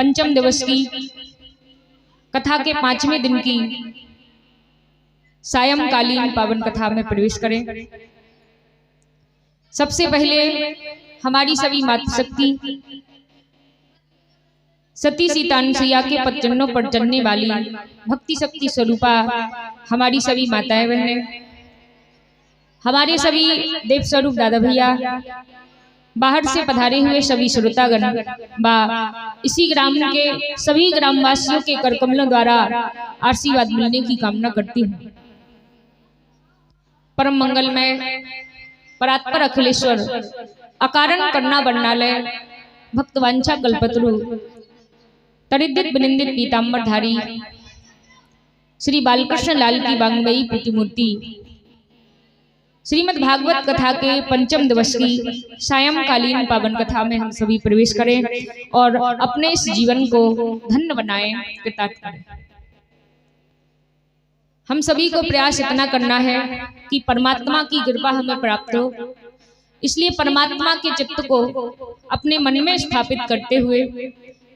पंचम दिवस की कथा के 5वें दिन की सायंकालीन पावन कथा में प्रवेश करें। सबसे पहले हमारी सभी मातृशक्ति सती सीता अनुसुईया के पदचिन्हों पर चलने वाली भक्ति शक्ति स्वरूपा हमारी सभी माताएं बहनें, हमारे सभी देव स्वरूप दादा भैया, बाहर से पधारे हुए सभी श्रोतागण व इसी ग्राम के सभी ग्रामवासियों के करकमलों द्वारा आशीर्वाद मिलने की कामना करती हूँ। परम मंगलमय परात्पर अखिलेश्वर अकारण करना वर्णालय भक्तवांछा कल्पतरु तरिद्धित विनिंदित पीताम्बरधारी श्री बालकृष्ण लाल की वांगमयी प्रतिमूर्ति श्रीमद् भागवत कथा के पंचम दिवस की सायंकालीन पावन कथा में हम सभी प्रवेश करें और अपने इस जीवन को धन्य बनाएं, कृतार्थ करें। हम सभी को प्रयास इतना करना है कि परमात्मा की कृपा हमें प्राप्त हो, इसलिए परमात्मा के चित्त को अपने मन में स्थापित करते हुए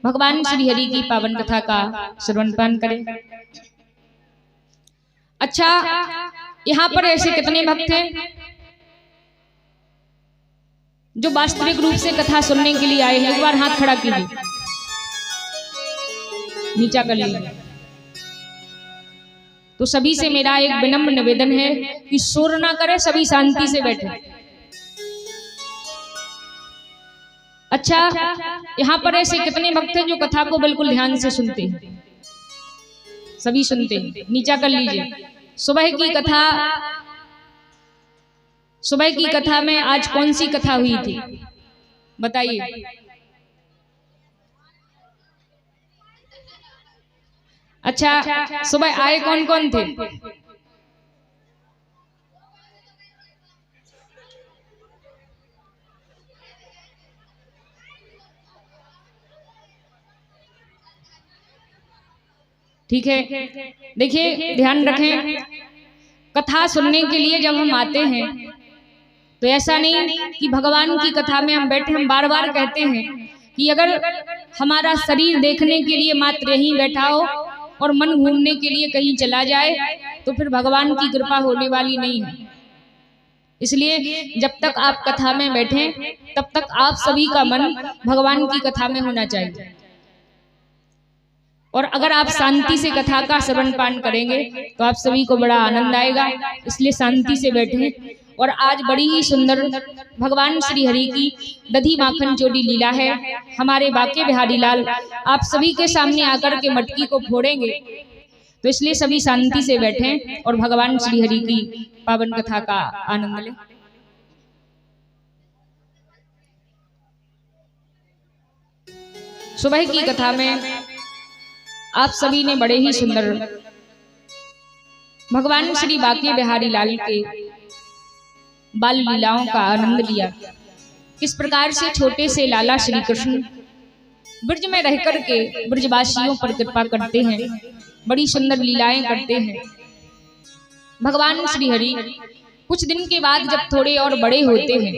भगवान श्री हरि की पावन कथा का श्रवण पान करें। अच्छा, यहाँ पर ऐसे कितने भक्त हैं जो वास्तविक रूप से कथा सुनने के लिए आए हैं? एक बार हाथ खड़ा कीजिए, नीचा कर लीजिए। तो सभी से मेरा एक विनम्र निवेदन है कि शोर ना करें, सभी शांति से बैठे। अच्छा, यहाँ पर ऐसे कितने भक्त हैं जो कथा को बिल्कुल ध्यान से सुनते हैं? सभी सुनते हैं, नीचा कर लीजिए। सुबह की कथा में आज कौन सी कथा हुई थी बताइए? अच्छा, सुबह आए कौन कौन थे? ठीक है, देखिए ध्यान रखें, कथा सुनने के लिए जब हम आते हैं तो ऐसा नहीं कि भगवान की कथा में हम बैठे। हम बार बार कहते हैं कि अगर हमारा शरीर देखने के लिए मात्र यहीं बैठा हो और मन घूमने के लिए कहीं चला जाए तो फिर भगवान की कृपा होने वाली नहीं है। इसलिए जब तक आप कथा में बैठे तब तक आप सभी का मन भगवान की कथा में होना चाहिए। और अगर आप शांति से कथा का श्रवण पान करेंगे तो आप सभी को बड़ा आनंद आएगा, इसलिए शांति से बैठें। और आज बड़ी ही सुंदर भगवान श्री हरि की दधी माखन चोरी लीला है। हमारे बाके बिहारी लाल आप सभी के सामने आकर के मटकी को फोड़ेंगे, तो इसलिए सभी शांति से बैठें और भगवान श्री हरि की पावन कथा का आनंद लें। सुबह की कथा में आप सभी ने बड़े ही सुंदर भगवान श्री बाके बिहारी लाल के बाल लीलाओं का आनंद लिया। किस प्रकार से छोटे से लाला श्री कृष्ण ब्रज में रहकर के ब्रजवासियों पर कृपा करते हैं, बड़ी सुंदर लीलाएं करते हैं। भगवान श्री हरि कुछ दिन के बाद जब थोड़े और बड़े होते हैं,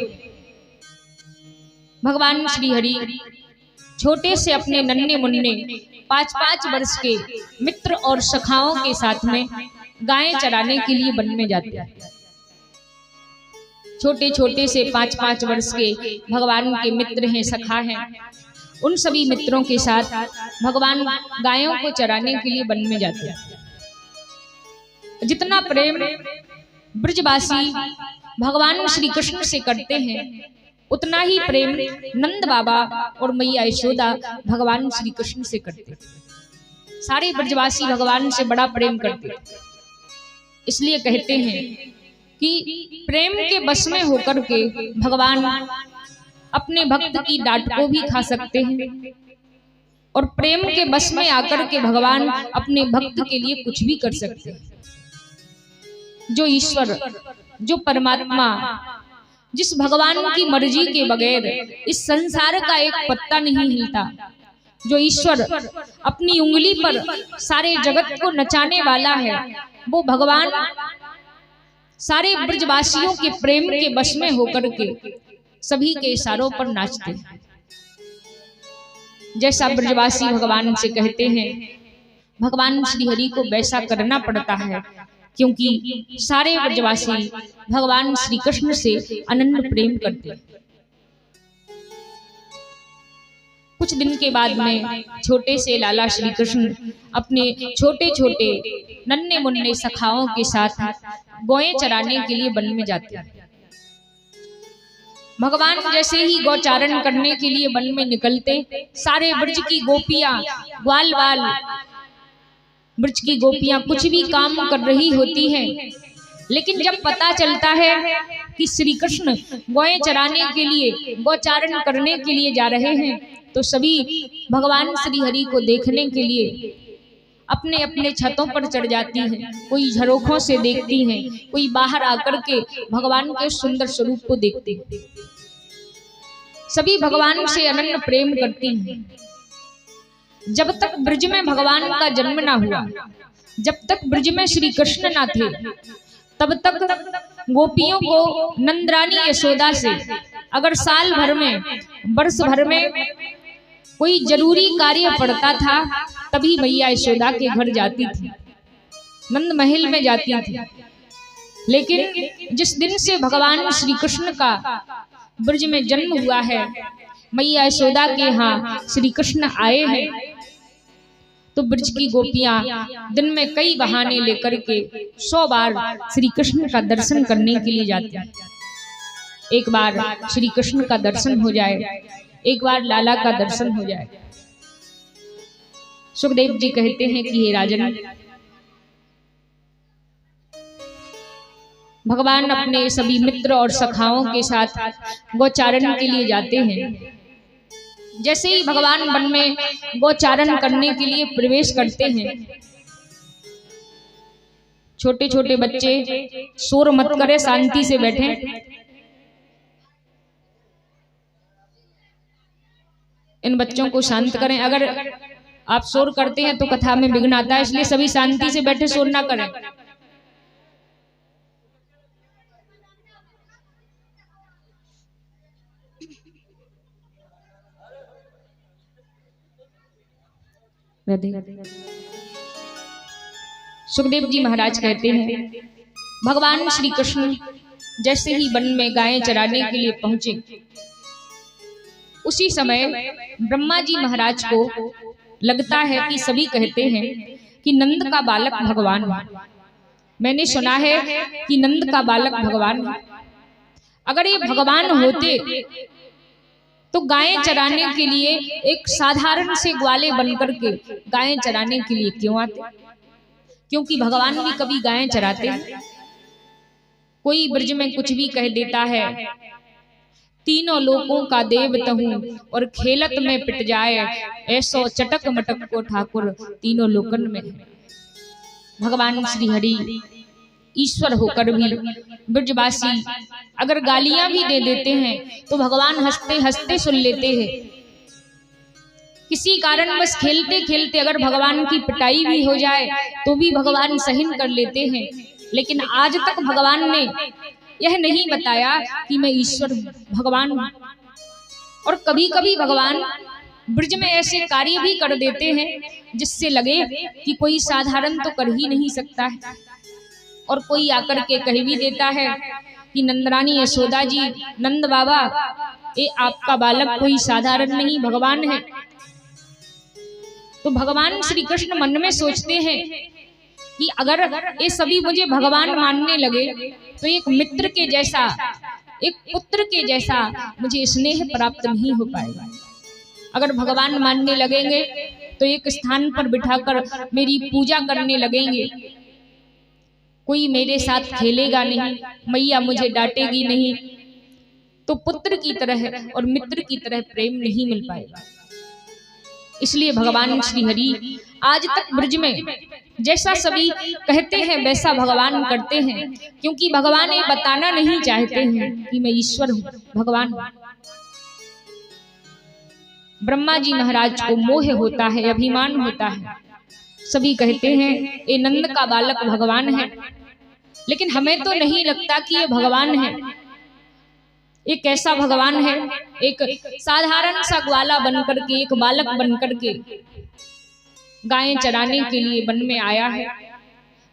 भगवान श्री हरि छोटे से अपने नन्हे मुन्ने 5-5 वर्ष के मित्र और सखाओं के साथ में गायें चराने के लिए वन में जाते हैं। छोटे छोटे से 5-5 वर्ष के भगवान के मित्र हैं, सखा हैं। उन सभी मित्रों के साथ भगवान गायों को चराने के लिए वन में जाते हैं। जितना प्रेम ब्रजवासी भगवान श्री कृष्ण से करते हैं, उतना ही प्रेम नंद बाबा और मैया यशोदा भगवान श्री कृष्ण से करते। सारे ब्रजवासी भगवान से बड़ा प्रेम करते। इसलिए कहते हैं कि प्रेम के बस में होकर के भगवान अपने भक्त की डांट को भी खा सकते हैं और प्रेम के बस में आकर के भगवान अपने भक्त के लिए कुछ भी कर सकते हैं। जो ईश्वर, जो परमात्मा, जिस भगवान की मर्जी के बगैर इस संसार का एक पत्ता नहीं हिलता, जो ईश्वर अपनी उंगली पर सारे जगत को नचाने वाला है, वो भगवान सारे ब्रजवासियों के प्रेम के बस में होकर के सभी के इशारों पर नाचते हैं। जैसा ब्रजवासी भगवान से कहते हैं, भगवान श्री हरि को वैसा करना पड़ता है, क्योंकि सारे ब्रजवासी भगवान श्री कृष्ण से अनन्य प्रेम करते हैं। कुछ दिन के बाद में छोटे से लाला श्री कृष्ण अपने छोटे छोटे नन्हे मुन्ने सखाओं के साथ गौएं चराने के लिए वन में जाते हैं। भगवान जैसे ही गौचारण करने के लिए वन में निकलते, सारे ब्रज की गोपियां ग्वाल बाल ब्रज की गोपियां कुछ भी काम कर रही होती हैं, लेकिन जब पता चलता है कि श्री कृष्ण गौएं चराने के लिए गौचारण करने के लिए जा रहे हैं, तो सभी भगवान श्री हरि को देखने के लिए अपने अपने छतों पर चढ़ जाती हैं। कोई झरोखों से देखती हैं, कोई बाहर आकर के भगवान के सुंदर स्वरूप को देखते हैं। सभी भगवान से अनन्य प्रेम करती हैं। जब तक ब्रज में भगवान का जन्म ना हुआ, जब तक ब्रज में श्री कृष्ण ना थे, तब तक गोपियों को नंदरानी यशोदा से अगर साल भर में, वर्ष भर में कोई जरूरी कार्य पड़ता था, तभी मैया यशोदा के घर जाती थी, नंद महल में जाती थी। लेकिन जिस दिन से भगवान श्री कृष्ण का ब्रज में जन्म हुआ है, मैया यशोदा के यहाँ श्री कृष्ण आए हैं, तो ब्रज की गोपियां दिन में कई बहाने लेकर के 100 बार श्री कृष्ण का दर्शन करने के लिए जाती हैं। एक बार श्री कृष्ण का दर्शन हो जाए, एक बार लाला का दर्शन हो जाए। सुखदेव जी कहते हैं कि हे राजन, भगवान अपने सभी मित्र और सखाओं के साथ गौचारण के लिए जाते हैं। जैसे ही भगवान वन में गौचारण करने के लिए प्रवेश करते हैं, छोटे छोटे बच्चे शोर मत करें, शांति से बैठे। इन बच्चों को शांत करें। अगर आप शोर करते हैं तो कथा में विघ्न आता है, इसलिए सभी शांति से बैठे, शोर ना करें। सुखदेव जी महाराज कहते हैं, भगवान श्री कृष्ण जैसे ही वन में गायें चराने के लिए पहुंचे, उसी समय ब्रह्मा जी महाराज को लगता है कि सभी कहते हैं कि नंद का बालक भगवान है। मैंने सुना है कि नंद का बालक भगवान है। अगर ये भगवान होते तो गायें चराने के लिए एक साधारण से ग्वाले बनकर के गायें चराने के लिए क्यों आते? क्योंकि भगवान भी कभी गायें चराते हैं। कोई ब्रज में कुछ भी कह देता है, तीनों लोकों का देव तहूं और खेलत में पिट जाए, ऐसो चटक मटक को ठाकुर तीनों लोकन में। भगवान श्री हरि ईश्वर होकर भी ब्रजवासी अगर गालियां भी दे देते हैं तो भगवान हंसते हंसते सुन लेते हैं। किसी कारण बस खेलते खेलते अगर भगवान की पिटाई भी हो जाए तो भी भगवान सहन कर लेते हैं। लेकिन आज तक भगवान ने यह नहीं बताया कि मैं ईश्वर भगवान हूं। और कभी कभी भगवान ब्रज में ऐसे कार्य भी कर देते हैं जिससे लगे कि कोई साधारण तो कर ही नहीं सकता है। और कोई आकर के कह भी देता है कि नंदरानी यशोदा जी, नंद बाबा, ये आपका बालक कोई साधारण नहीं, भगवान है। तो भगवान श्री कृष्ण मन में सोचते हैं कि अगर ये सभी मुझे भगवान मानने लगे तो एक मित्र के जैसा, एक पुत्र के जैसा मुझे स्नेह प्राप्त नहीं हो पाएगा। अगर भगवान मानने लगेंगे तो एक स्थान पर बिठाकर मेरी पूजा करने लगेंगे, कोई मेरे साथ खेलेगा नहीं, मैया मुझे डांटेगी नहीं, तो पुत्र की तरह और मित्र की तरह प्रेम नहीं मिल पाएगा। इसलिए भगवान श्री हरि आज तक ब्रज में जैसा सभी कहते हैं वैसा भगवान करते हैं, क्योंकि भगवान ये बताना नहीं चाहते हैं कि मैं ईश्वर हूं, भगवान हूं। ब्रह्मा जी महाराज को मोह होता है, अभिमान होता है। सभी कहते हैं ये नंद का बालक भगवान है, लेकिन हमें तो नहीं लगता कि ये भगवान है। एक ऐसा भगवान है, एक साधारण सा ग्वाला बनकर के, एक बालक बनकर के गायें चराने के लिए वन में आया है,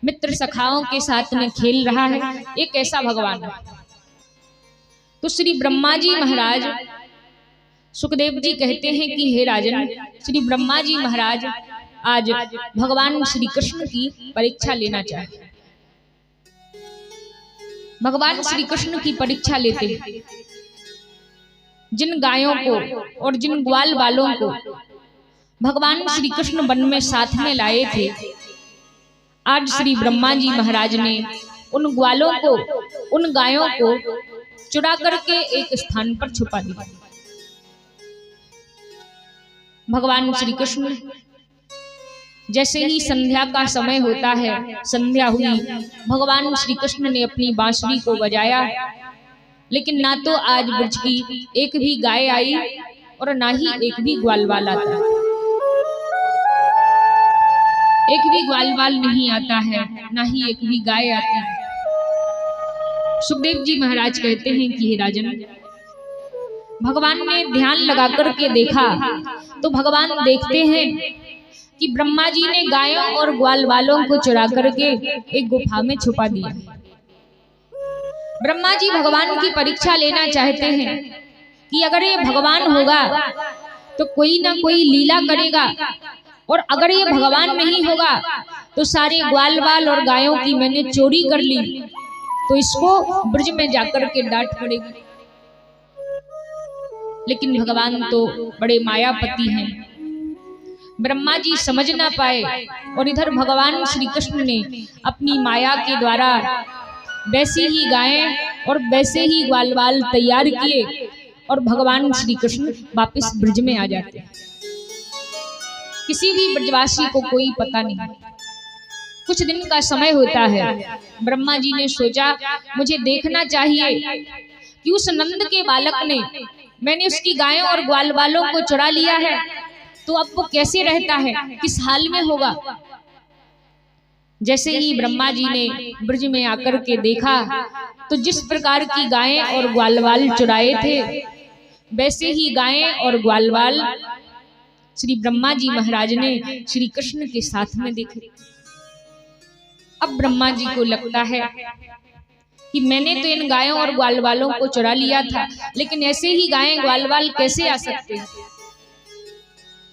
मित्र सखाओं के साथ में खेल रहा है, एक ऐसा भगवान है। तो श्री ब्रह्मा जी महाराज सुखदेव जी कहते हैं कि हे राजन, श्री ब्रह्मा जी महाराज आज भगवान श्री कृष्ण की परीक्षा लेना चाहते। भगवान श्री कृष्ण की परीक्षा लेते हैं। जिन गायों को और जिन ग्वाल बालों को भगवान श्री कृष्ण वन में साथ में लाए थे, आज श्री ब्रह्मा जी महाराज ने उन ग्वालों को, उन गायों को चुरा करके एक स्थान पर छुपा दिया। भगवान श्री कृष्ण जैसे ही संध्या का समय होता है, संध्या हुई, भगवान श्री कृष्ण ने अपनी बांसुरी को बजाया, लेकिन ना तो आज ब्रज की एक भी गाय आई और ना ही एक भी ग्वालवाल आता। एक भी ग्वालवाल नहीं आता है, ना ही एक भी गाय आती है। सुखदेव जी महाराज कहते हैं कि हे राजन, भगवान ने ध्यान लगा करके देखा तो भगवान देखते हैं कि ब्रह्मा जी ने गायों और ग्वालवालों को चुरा करके एक गुफा में छुपा दिया। ब्रह्मा जी भगवान की परीक्षा लेना चाहते हैं कि अगर ये भगवान होगा तो कोई ना कोई लीला करेगा, और अगर ये भगवान नहीं होगा तो सारे ग्वालवाल और गायों की मैंने चोरी कर ली तो इसको ब्रज में जाकर के डांट पड़ेगी। लेकिन भगवान तो बड़े मायापति हैं, ब्रह्मा जी समझ ना पाए, और इधर भगवान श्री कृष्ण ने अपनी माया के द्वारा वैसी ही गायें और वैसे ही ग्वालवाल तैयार किए और भगवान श्री कृष्ण वापस ब्रज में आ जाते हैं। किसी भी ब्रजवासी को कोई पता नहीं। कुछ दिन का समय होता है, ब्रह्मा जी ने सोचा मुझे देखना चाहिए कि उस नंद के बालक ने, मैंने उसकी गायों और ग्वालवालों को चुरा लिया है तो अब वो कैसे रहता है, किस हाल में होगा। जैसे ही ब्रह्मा जी ने ब्रज में आकर के देखा तो जिस प्रकार की गायें और ग्वालवाल चुराए थे, वैसे ही गायें और ग्वालवाल श्री ब्रह्मा जी महाराज ने श्री कृष्ण के साथ में देखे। अब ब्रह्मा जी को लगता है कि मैंने तो इन गायों और ग्वालवालों को चुरा लिया था, लेकिन ऐसे ही गायें ग्वालवाल कैसे आ सकते हैं।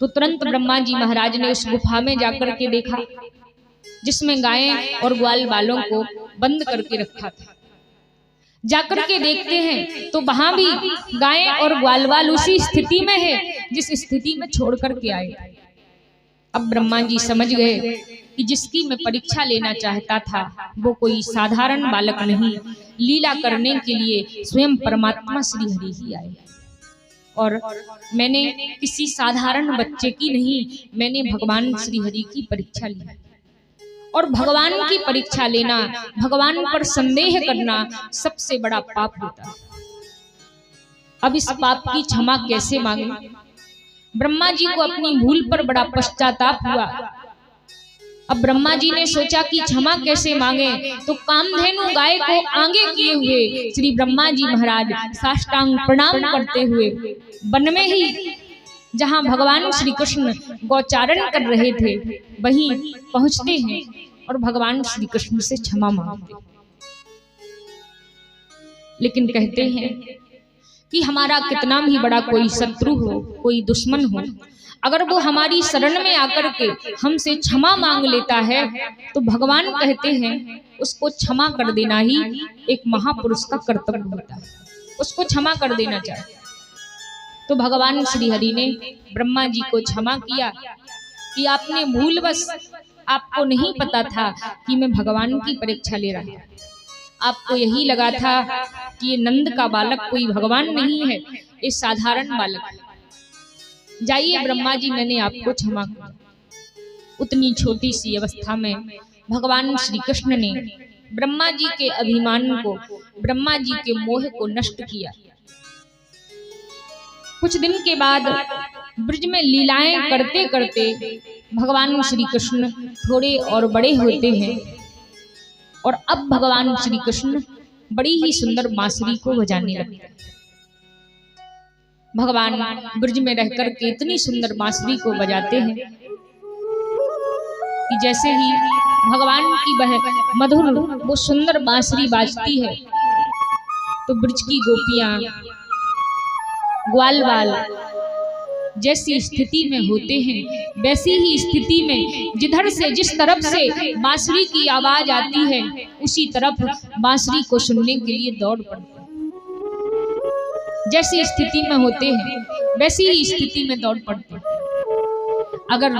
तो तुरंत ब्रह्मा जी महाराज ने उस गुफा में जाकर के देखा जिसमें गायें और ग्वालवालों को बंद करके रखा था। जाकर के देखते हैं तो वहां भी गायें और ग्वालवाल उसी स्थिति में है जिस स्थिति में छोड़ करके आए। अब ब्रह्मा जी समझ गए कि जिसकी मैं परीक्षा लेना चाहता था वो कोई साधारण बालक नहीं, लीला करने के लिए स्वयं परमात्मा श्री हरि ही आए। और मैंने किसी साधारण बच्चे की नहीं, मैंने भगवान श्री हरि की परीक्षा ली। और भगवान की परीक्षा लेना, भगवान पर संदेह करना सबसे बड़ा पाप होता है। अब इस पाप की क्षमा कैसे मांगे। ब्रह्मा जी को अपनी भूल पर बड़ा पश्चाताप हुआ। अब ब्रह्मा जी ने सोचा कि क्षमा कैसे मांगे, तो कामधेनु गाय को आगे किए हुए श्री ब्रह्मा जी महाराज साष्टांग प्रणाम करते हुए वन में ही जहां भगवान श्री कृष्ण गौचारण कर रहे थे वहीं पहुंचते हैं और भगवान श्री कृष्ण से क्षमा मांगते। लेकिन कहते हैं कि हमारा कितना भी बड़ा कोई शत्रु हो, कोई दुश्मन हो, अगर वो हमारी शरण में आकर के हमसे क्षमा मांग लेता है तो भगवान कहते हैं उसको क्षमा कर देना ही एक महापुरुष का कर्तव्य होता है, उसको क्षमा कर देना चाहिए। तो भगवान श्री हरि ने ब्रह्मा जी को क्षमा किया कि आपने भूलवश, आपको नहीं पता था कि मैं भगवान की परीक्षा ले रहा हूं, आपको यही लगा था कि ये नंद का बालक कोई भगवान नहीं है, ये साधारण बालक है। जाइए ब्रह्मा जी, मैंने आपको क्षमा किया। उतनी छोटी सी अवस्था में भगवान श्री कृष्ण ने ब्रह्मा जी के अभिमान को, ब्रह्मा जी के मोह को नष्ट किया। कुछ दिन के बाद ब्रज में लीलाएं करते करते भगवान श्री कृष्ण थोड़े और बड़े होते हैं और अब भगवान श्री कृष्ण बड़ी ही सुंदर बांसुरी को बजाने लगते हैं। भगवान ब्रज में रहकर के इतनी सुंदर बांसुरी को बजाते हैं कि जैसे ही भगवान की वह मधुर वो सुंदर बांसुरी बाजती है तो ब्रज की गोपियां ग्वाल बाल जैसी स्थिति में होते हैं वैसी ही स्थिति में जिधर से जिस तरफ से बांसुरी की आवाज आती है उसी तरफ बांसुरी को सुनने के लिए दौड़ पड़ते हैं। जैसी स्थिति में होते हैं वैसी ही स्थिति में दौड़ पड़ते हैं। अगर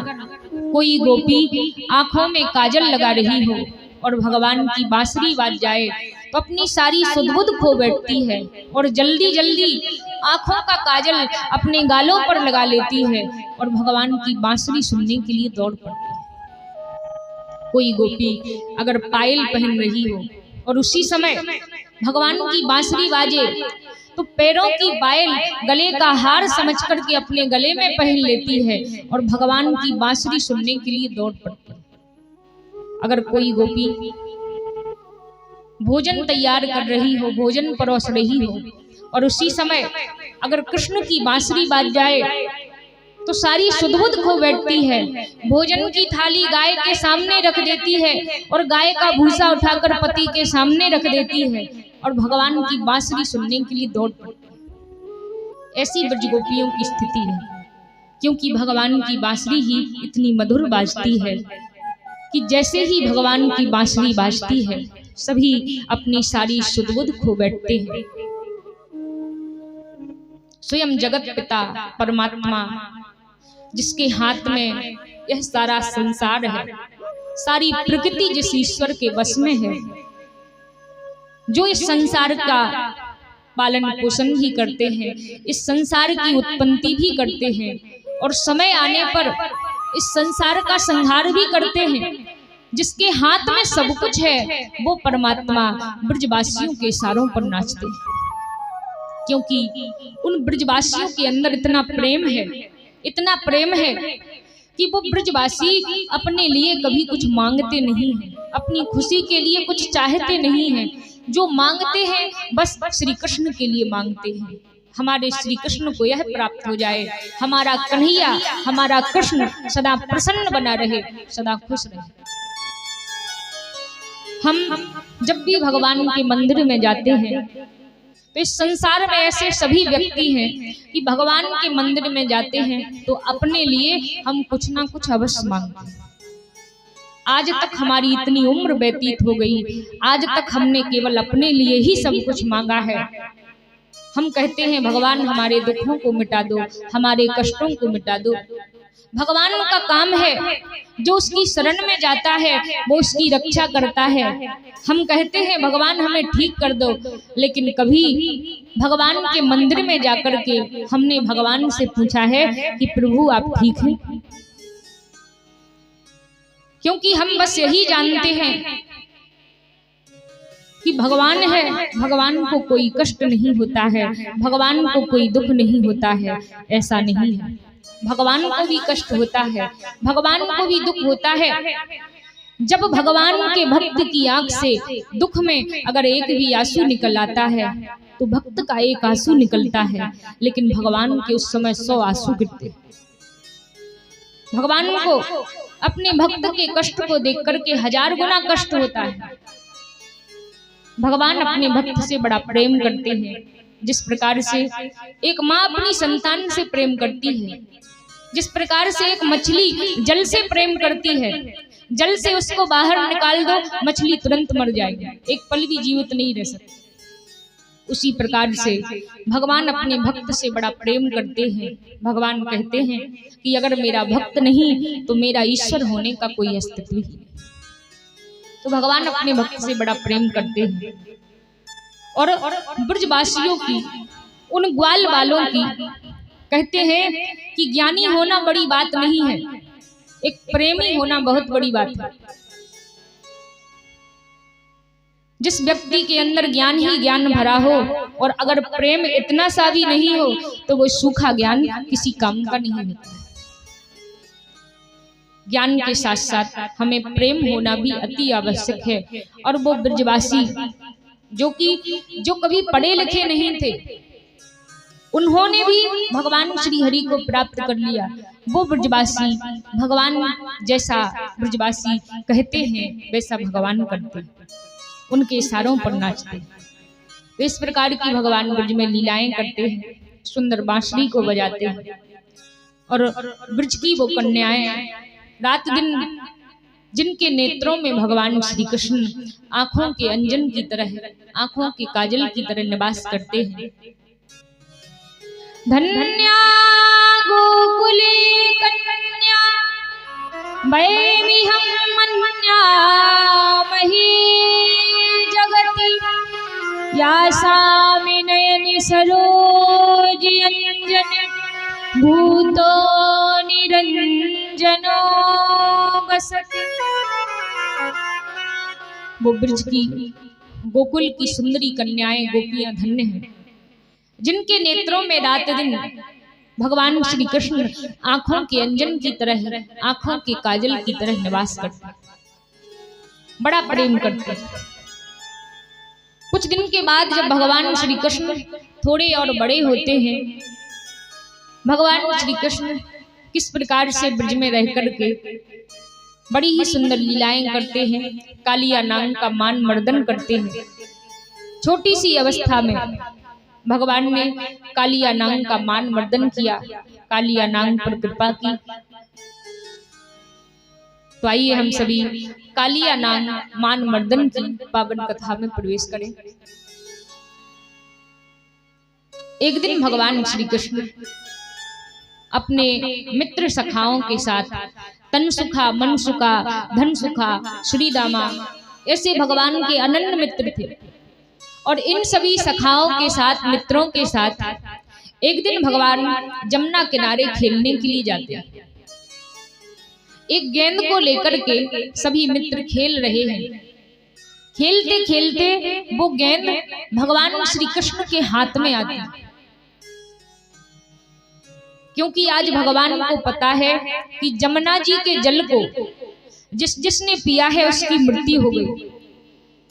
कोई गोपी आंखों में काजल लगा रही हो और भगवान की बांसुरी बाज जाए तो अपनी सारी सुध-बुध खो बैठती है और जल्दी जल्दी आंखों का काजल अपने गालों पर लगा लेती है और भगवान की बांसुरी सुनने के लिए दौड़ पड़ती है। कोई गोपी अगर पायल पहन रही हो और उसी समय भगवान की बांसुरी बाजे तो पैरों की पायल गले का हार समझ करके अपने गले में पहन लेती है और भगवान की बांसुरी सुनने के लिए दौड़ पड़ती है। अगर कोई गोपी भोजन तैयार कर रही हो, भोजन परोस रही हो और उसी समय अगर कृष्ण की बांसुरी बाज जाए तो सारी सुध-बुध खो बैठती है। भोजन की थाली गाय के सामने रख देती है और गाय का भूसा उठाकर पति के सामने रख देती है और भगवान की बांसुरी सुनने के लिए दौड़ पड़ती है। ऐसी ब्रज गोपियों की स्थिति है, क्योंकि भगवान की बांसुरी ही इतनी मधुर बाजती है कि जैसे ही भगवान की बांसुरी बाजती है सभी अपनी सारी सुध-बुध खो बैठते हैं। स्वयं जगत पिता परमात्मा जिसके हाथ में यह सारा संसार है, सारी प्रकृति जिस ईश्वर के वश में है, जो इस संसार का पालन पोषण भी करते हैं, इस संसार की उत्पत्ति भी करते हैं और समय आने पर इस संसार का संहार भी करते हैं, जिसके हाथ में सब कुछ है वो परमात्मा ब्रजवासियों के इशारों पर नाचते हैं। क्योंकि उन ब्रजवासियों के अंदर इतना प्रेम है, इतना प्रेम है कि वो ब्रजवासी अपने लिए कभी कुछ मांगते नहीं हैं, अपनी खुशी के लिए कुछ चाहते नहीं हैं। जो मांगते हैं बस श्री कृष्ण के लिए मांगते हैं। हमारे श्री कृष्ण को यह प्राप्त हो जाए, हमारा कन्हैया, हमारा कृष्ण सदा प्रसन्न बना रहे, सदा खुश रहे। हम जब भी भगवान के मंदिर में जाते हैं तो इस संसार में ऐसे सभी व्यक्ति हैं कि भगवान के मंदिर में जाते हैं तो अपने लिए हम कुछ ना कुछ अवश्य मांगते हैं। आज तक हमारी इतनी उम्र व्यतीत हो गई, आज तक हमने केवल अपने लिए ही सब कुछ मांगा है। हम कहते हैं भगवान हमारे दुखों को मिटा दो, हमारे कष्टों को मिटा दो। भगवान का काम है, जो उसकी शरण में जाता है वो उसकी रक्षा करता है। हम कहते हैं भगवान हमें ठीक कर दो, लेकिन कभी भगवान के मंदिर में जाकर के हमने भगवान से पूछा है कि प्रभु आप ठीक हैं? क्योंकि हम बस यही जानते हैं कि भगवान है, भगवान को कोई कष्ट नहीं होता है, भगवान को कोई दुख नहीं होता है। ऐसा नहीं है, भगवान को भी कष्ट होता है, भगवान को भी दुख होता है। जब भगवान के भक्त की आंख से दुख में अगर एक भी आंसू निकल आता है तो भक्त का एक आंसू निकलता है, लेकिन भगवान के उस समय 100 आंसू गिरते। भगवान को अपने भक्त के कष्ट को देख करके 1000 गुना कष्ट होता है। भगवान अपने भक्त से बड़ा प्रेम करते हैं, जिस प्रकार से एक माँ अपनी संतान से प्रेम करती है, जिस प्रकार से एक मछली जल से प्रेम करती है। जल से उसको बाहर निकाल दो, मछली तुरंत मर जाएगी, एक पल भी जीवित नहीं रह सकती। उसी प्रकार से भगवान अपने भक्त से बड़ा प्रेम करते हैं। भगवान कहते हैं कि अगर मेरा भक्त नहीं तो मेरा ईश्वर होने का कोई अस्तित्व ही नहीं। तो भगवान अपने भक्त से बड़ा प्रेम करते हैं। और ब्रजवासियों की, उन ग्वाल बालों की कहते हैं कि ज्ञानी होना बड़ी बात नहीं है, एक प्रेमी होना बहुत बड़ी बात है। जिस व्यक्ति के अंदर ज्ञान ही ज्ञान भरा हो और अगर प्रेम इतना सा भी नहीं हो तो वो सूखा ज्ञान किसी काम का नहीं होता। ज्ञान के साथ साथ हमें प्रेम होना भी अति आवश्यक है। और वो ब्रजवासी जो कभी पढ़े लिखे नहीं थे, उन्होंने भी भगवान श्री हरि को प्राप्त कर लिया। वो ब्रजवासी भगवान जैसा ब्रजवासी कहते हैं वैसा भगवान करते, उनके इशारों पर नाचते। तो इस प्रकार की भगवान ब्रज में लीलाएं करते हैं, सुंदर बांसुरी को बजाते हैं। और ब्रज की वो कन्याएं रात दिन जिनके नेत्रों में भगवान श्री कृष्ण आंखों के अंजन की तरह, आंखों के काजल की तरह निवास करते हैं। धन्या गोकुले कन्या वयमिहं मन्यामहे जगति यासामि नयनि सरोजि अंजनि भूतो निरंजनो वसति। वो ब्रज की गोकुल की सुंदरी कन्याएं गोपियां धन्य हैं, जिनके नेत्रों में रात दिन भगवान श्री कृष्ण आंखों के अंजन की तरह, आंखों के काजल की तरह निवास करते, बड़ा प्रेम करते। कुछ दिन के बाद जब भगवान श्री कृष्ण थोड़े और बड़े होते हैं, भगवान श्री कृष्ण किस प्रकार से ब्रज में रह करके बड़ी ही सुंदर लीलाएं करते हैं, कालिया नाग का मान मर्दन करते हैं। छोटी सी अवस्था में भगवान ने कालिया नाग का मान मर्दन किया, कालिया नाग पर कृपा की। तो आइए हम सभी कालिया नाग मान मर्दन की पावन कथा में प्रवेश करें। एक दिन भगवान श्री कृष्ण अपने मित्र सखाओं के साथ तन सुखा, मन सुखा, धन सुखा, श्रीदामा ऐसे भगवान के अनन्य मित्र थे। और इन सभी सखाओं के साथ, मित्रों के साथ एक दिन भगवान जमुना किनारे खेलने के लिए जाते हैं। एक गेंद को लेकर के सभी मित्र खेल रहे हैं। खेलते खेलते वो गेंद भगवान श्री कृष्ण के हाथ में आती है, क्योंकि आज भगवान को पता है कि जमुना जी के जल को जिसने पिया है उसकी मृत्यु हो गई।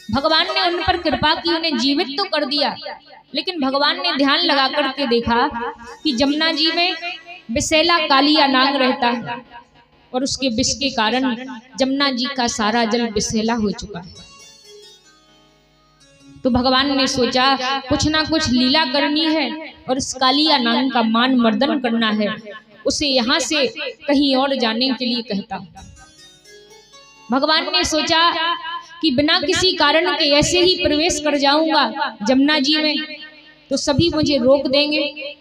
भगवान ने उन पर कृपा की, उन्हें जीवित तो कर दिया, लेकिन भगवान ने ध्यान लगा करके देखा कि जमुना जी में विषैला कालिया नाग रहता है और उसके विष के कारण जमुना जी का सारा जल विषैला हो चुका है। तो भगवान ने सोचा कुछ ना कुछ लीला करनी है और इस कालिया नाग का मान मर्दन करना है, उसे यहाँ से कहीं और जाने के लिए कहता। भगवान ने सोचा कि बिना किसी कारण के ऐसे ही प्रवेश कर जाऊंगा जमुना जी में तो सभी मुझे रोक देंगे,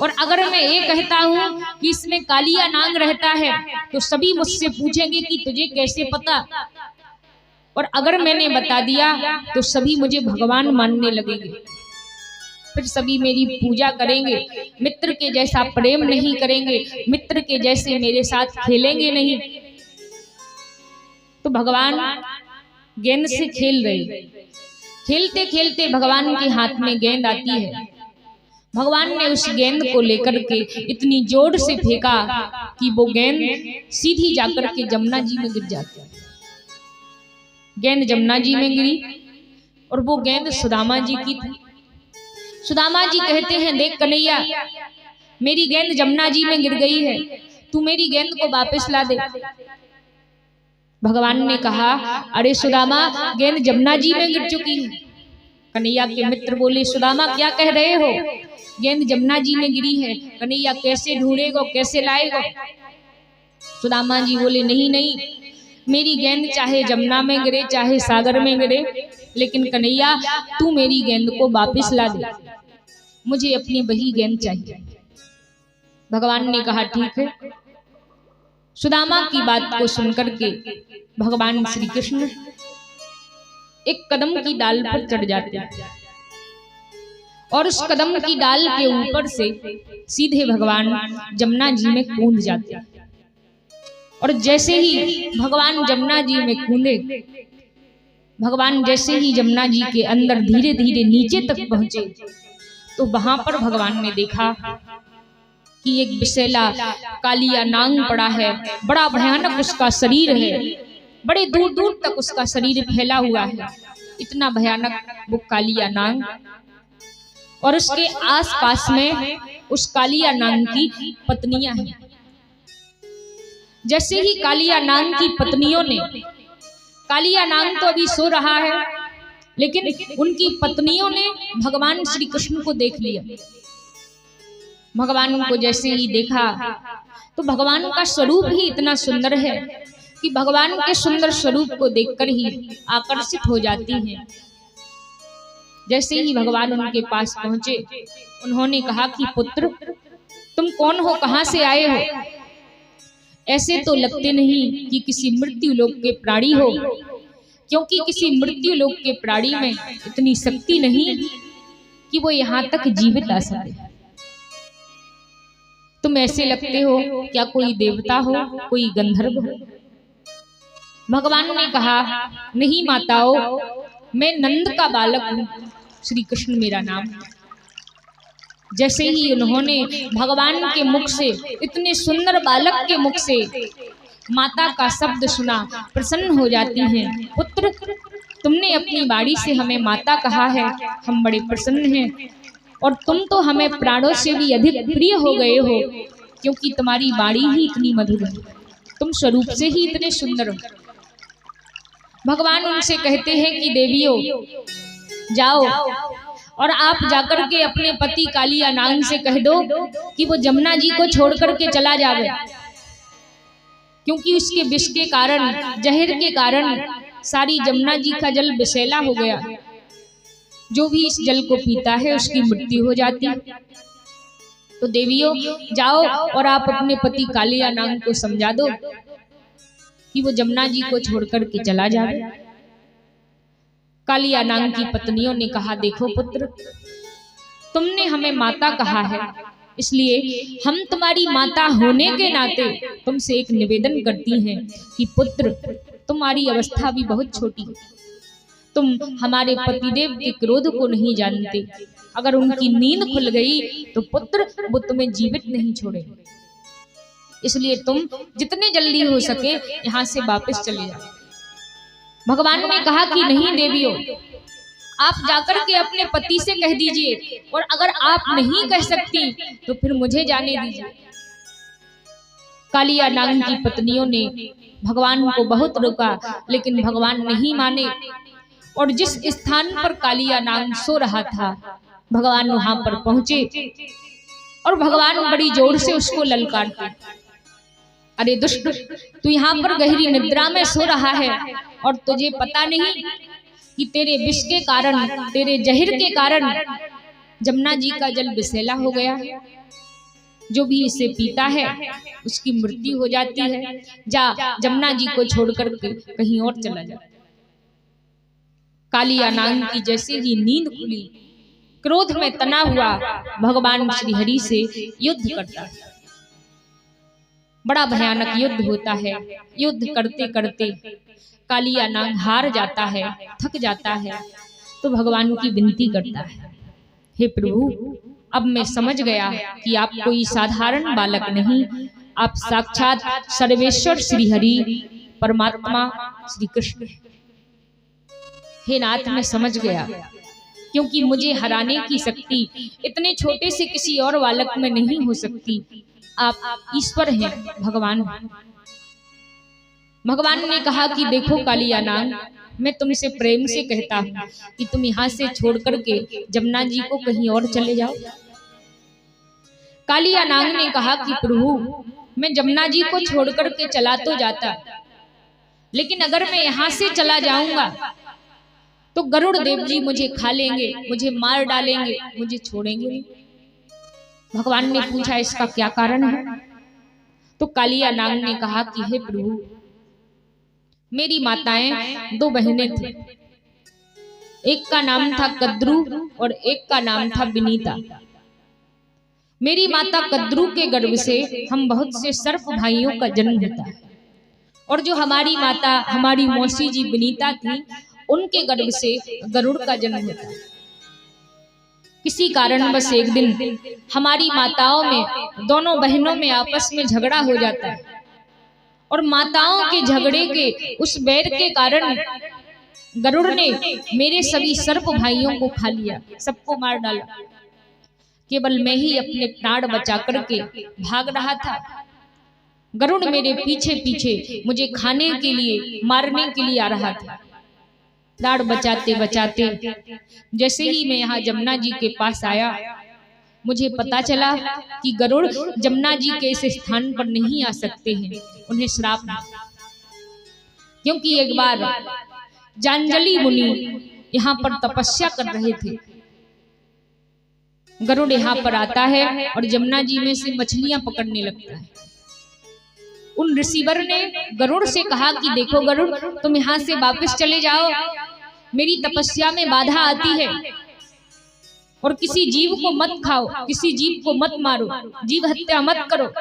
और अगर मैं ये कहता हूँ कि इसमें कालिया नाग रहता है तो सभी मुझसे पूछेंगे कि तुझे कैसे पता, और अगर मैंने बता दिया तो सभी मुझे भगवान मानने लगेंगे, फिर सभी मेरी पूजा करेंगे, मित्र के जैसा प्रेम नहीं करेंगे, मित्र के जैसे मेरे साथ खेलेंगे नहीं। तो भगवान गेंद से खेल रहे, खेलते खेलते भगवान के हाथ में गेंद आती है। भगवान ने उस गेंद को लेकर के इतनी जोर से फेंका कि वो गेंद सीधी जाकर के जमुना जी में गिर जाती है। गेंद जमुना जी में गिरी और वो गेंद सुदामा जी की थी। सुदामा जी कहते हैं, देख कन्हैया, मेरी गेंद जमुना जी में गिर गई है, तू मेरी गेंद को वापस ला दे। भगवान ने कहा, अरे सुदामा, गेंद जमुना जी में गिर चुकी है। कन्हैया के मित्र बोले, सुदामा क्या कह रहे हो, गेंद जमुना जी में गिरी है, कन्हैया कैसे ढूंढेगो, कैसे लाएगो। सुदामा जी बोले, नहीं नहीं, मेरी गेंद चाहे जमुना में गिरे चाहे सागर में गिरे, लेकिन कन्हैया तू मेरी गेंद को वापस ला दे, मुझे अपनी वही गेंद चाहिए। भगवान ने कहा, ठीक है। सुदामा की बात को सुनकर के भगवान श्री कृष्ण एक कदम की डाल पर चढ़ जाते हैं और उस कदम की डाल के ऊपर से सीधे भगवान जमुना जी में कूद जाते हैं। और जैसे ही भगवान जमुना जी में कूदे, भगवान जैसे ही जमुना जी के अंदर धीरे धीरे नीचे तक पहुंचे, तो वहां पर भगवान ने देखा कि एक विषैला कालिया नाग पड़ा है, बड़ा भयानक उसका शरीर है, बड़े दूर दूर तक उसका शरीर फैला हुआ है, इतना भयानक वो कालिया नाग। और उसके आसपास में उस कालिया नाग की पत्नियां हैं। जैसे ही कालिया नाग की पत्नियों ने, कालिया नाग तो अभी सो रहा है, लेकिन उनकी पत्नियों ने भगवान श्री कृष्ण को देख लिया। भगवान को जैसे ही देखा तो भगवान का स्वरूप ही इतना सुंदर है कि भगवान के सुंदर स्वरूप को देखकर ही आकर्षित हो जाती हैं। जैसे ही भगवान उनके पास पहुंचे, उन्होंने कहा कि पुत्र, तुम कौन हो, कहां से आए हो? ऐसे तो लगते नहीं कि किसी मृत्यु लोक के प्राणी हो, क्योंकि किसी मृत्यु लोक के प्राणी में इतनी शक्ति नहीं कि वो यहाँ तक जीवित आ सके। तुम ऐसे लगते हो क्या कोई देवता हो, कोई गंधर्व हो? भगवान ने कहा, नहीं माताओं, मैं नंद का बालक हूँ, श्री कृष्ण मेरा नाम है। जैसे ही उन्होंने भगवान के मुख से, इतने सुंदर बालक के मुख से माता का शब्द सुना, प्रसन्न हो जाती हैं। पुत्र, तुमने अपनी बाणी से हमें माता कहा है, हम बड़े प्रसन्न हैं, और तुम तो हमें प्राणों से भी अधिक प्रिय हो गए हो, क्योंकि तुम्हारी बाणी ही इतनी मधुर है, तुम स्वरूप से ही इतने सुंदर हो। भगवान उनसे कहते हैं कि देवियों, जाओ और आप जाकर के अपने पति कालिया नाग से कह दो कि वो जमुना जी को छोड़ करके चला जावे, क्योंकि उसके विष के कारण, जहर के कारण सारी जमुना जी का जल विषैला हो गया। जो भी इस जल को पीता है उसकी मृत्यु हो जाती है। तो देवियों, जाओ और आप अपने पति कालिया नाग को समझा दो कि वो जमुना जी को छोड़ करके चला जावे। कालिया नाग की पत्नियों ने कहा, देखो पुत्र, तुमने हमें माता कहा है, इसलिए हम तुम्हारी माता होने के नाते तुमसे एक निवेदन करती हैं कि पुत्र, तुम्हारी अवस्था भी बहुत छोटी है, तुम हमारे पतिदेव के क्रोध को नहीं जानते। अगर उनकी नींद खुल गई तो पुत्र, वो तुम्हें जीवित नहीं छोड़ेंगे, इसलिए तुम जितने जल्दी हो सके यहाँ से वापस चले जाओ। भगवान ने कहा कि नहीं देवियों, आप जाकर के अपने पति से कह दीजिए, और अगर आप नहीं कह सकती तो फिर मुझे जाने दीजिए। कालिया नाग की पत्नियों ने भगवान को बहुत रोका, लेकिन भगवान नहीं माने, और जिस स्थान पर कालिया नाग सो रहा था, भगवान वहां पर पहुंचे और भगवान बड़ी जोर से उसको ललकारते, अरे दुष्ट, तू यहाँ पर गहरी निद्रा में सो रहा है और तुझे पता नहीं कि तेरे विष के कारण, तेरे जहर के कारण जमुना जी का जल विषैला हो गया है। जो भी इसे पीता है उसकी मृत्यु हो जाती है। जा, जमुना जी को छोड़कर कहीं और चला जा। कालिया नाग की जैसे ही नींद खुली, क्रोध में तना हुआ भगवान श्री हरि से युद्ध करता है। बड़ा भयानक युद्ध होता है। युद्ध करते करते कालिया नाग हार जाता है, थक जाता है, तो भगवान की विनती करता है, हे प्रभु, अब मैं समझ गया कि आप कोई साधारण बालक नहीं, आप साक्षात सर्वेश्वर श्री हरि परमात्मा श्री कृष्ण। हे नाथ, मैं समझ गया, क्योंकि मुझे हराने की शक्ति इतने छोटे से किसी और बालक में नहीं हो सकती। आप ईश्वर हैं भगवान। भगवान ने कहा कि देखो कालिया नाग, मैं तुमसे प्रेम से कहता हूँ कि तुम यहाँ से छोड़ करके जमुना जी को कहीं और चले जाओ। कालिया नाग ने कहा कि प्रभु, मैं जमुना जी को छोड़ करके चला तो जाता, लेकिन अगर मैं यहाँ से चला जाऊंगा तो गरुड़ देव जी मुझे खा लेंगे, मुझे मार डालेंगे, मुझे छोड़ेंगे नहीं। भगवान ने पूछा, इसका क्या कारण है? तो कालिया नाग ने कहा कि हे प्रभु, मेरी माताएं दो बहनें थी, एक का नाम था कद्रू और एक का नाम था विनीता। मेरी माता कद्रू के गर्भ से हम बहुत से सर्प भाइयों का जन्म होता है, और जो हमारी माता, हमारी मौसी जी विनीता थी, उनके गर्भ से गरुड़ का जन्म होता है। किसी कारण बस एक दिन हमारी माताओं में, दोनों बहनों में आपस में झगड़ा हो जाता है, और माताओं के झगड़े के उस बैर के कारण गरुड़ ने मेरे सभी सर्प भाइयों को खा लिया, सबको मार डाला। केवल मैं ही अपने प्राण बचा करके भाग रहा था। गरुड़ मेरे पीछे पीछे मुझे खाने के लिए, मारने के लिए आ रहा था। प्राण बचाते बचाते जैसे ही मैं यहाँ जमुना जी के पास आया, मुझे पता चला कि गरुड़ जमुना जी के इस स्थान पर नहीं आ सकते हैं, उन्हें श्राप है। क्योंकि एक बार जांजलि मुनि यहाँ पर तपस्या कर रहे थे। गरुड़ यहाँ पर आता है और जमुना जी में से मछलियां पकड़ने लगता है। उन ऋषिवर ने गरुड़ से कहा कि देखो गरुड़, तुम यहाँ से वापस चले जाओ, मेरी तपस्या में बाधा आती है, और किसी जीव को मत खाओ, किसी जीव को मत मारो, जीव हत्या मत करो।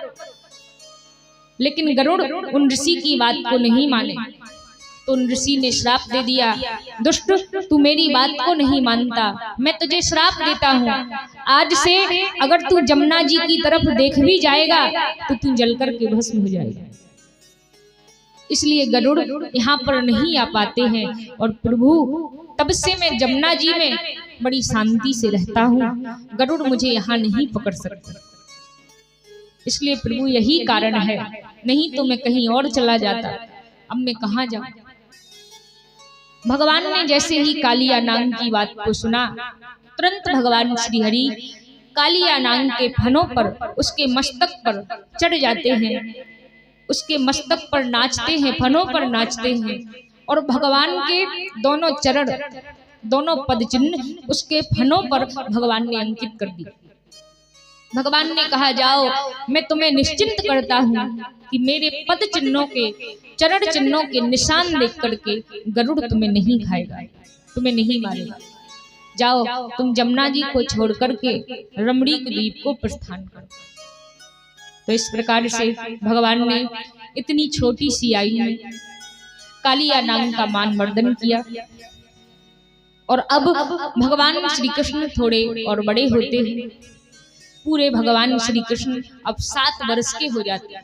लेकिन गरुड़ उन ऋषि की बात को नहीं माने, तो उन ऋषि ने श्राप दे दिया, दुष्ट तू मेरी बात को नहीं मानता, मैं तुझे श्राप देता हूँ, आज से अगर तू जमुना जी की तरफ देख भी जाएगा तो तू जलकर के भस्म हो जाएगा। इसलिए गरुड़ यहाँ पर नहीं आ पाते हैं। और प्रभु तब से मैं जमुना जी में बड़ी शांति से रहता हूँ, गरुड़ मुझे यहाँ नहीं पकड़ सकते। इसलिए प्रभु यही कारण है, नहीं तो मैं कहीं और चला जाता, अब मैं कहाँ जाऊं। भगवान ने जैसे ही कालिया नाग की बात को सुना, तुरंत भगवान श्री हरि कालिया नाग के फनों पर, उसके मस्तक पर चढ़ जाते हैं, उसके मस्तक पर नाचते हैं, फनों पर नाचते हैं, और भगवान के दोनों चरण, दोनों पद चिन्ह उसके फनों पर भगवान ने अंकित कर दिए। भगवान ने कहा जाओ, मैं तुम्हें निश्चिंत करता हूँ कि मेरे पद चिन्हों के, चरण चिन्हों के निशान देख करके गरुड़ तुम्हें नहीं खाएगा, तुम्हें नहीं मारेगा। जाओ तुम जमुना जी को छोड़ करके रमणीक द्वीप को प्रस्थान करो। तो इस प्रकार से भगवान ने इतनी छोटी सी आयु में कालिया नाग का मान मर्दन किया। और अब भगवान श्री कृष्ण थोड़े और बड़े होते हैं। पूरे भगवान श्री कृष्ण अब 7 वर्ष के हो जाते हैं,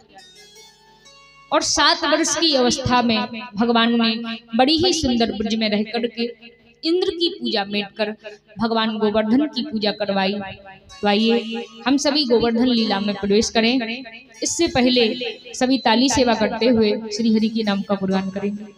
और 7 वर्ष की अवस्था में भगवान ने बड़ी ही सुंदर ब्रज में रह करके इंद्र की पूजा मेट कर भगवान गोवर्धन की पूजा करवाई। तो आइए हम सभी गोवर्धन लीला में प्रवेश करें। इससे पहले सभी ताली सेवा करते हुए श्री हरि के नाम का गुणगान करेंगे।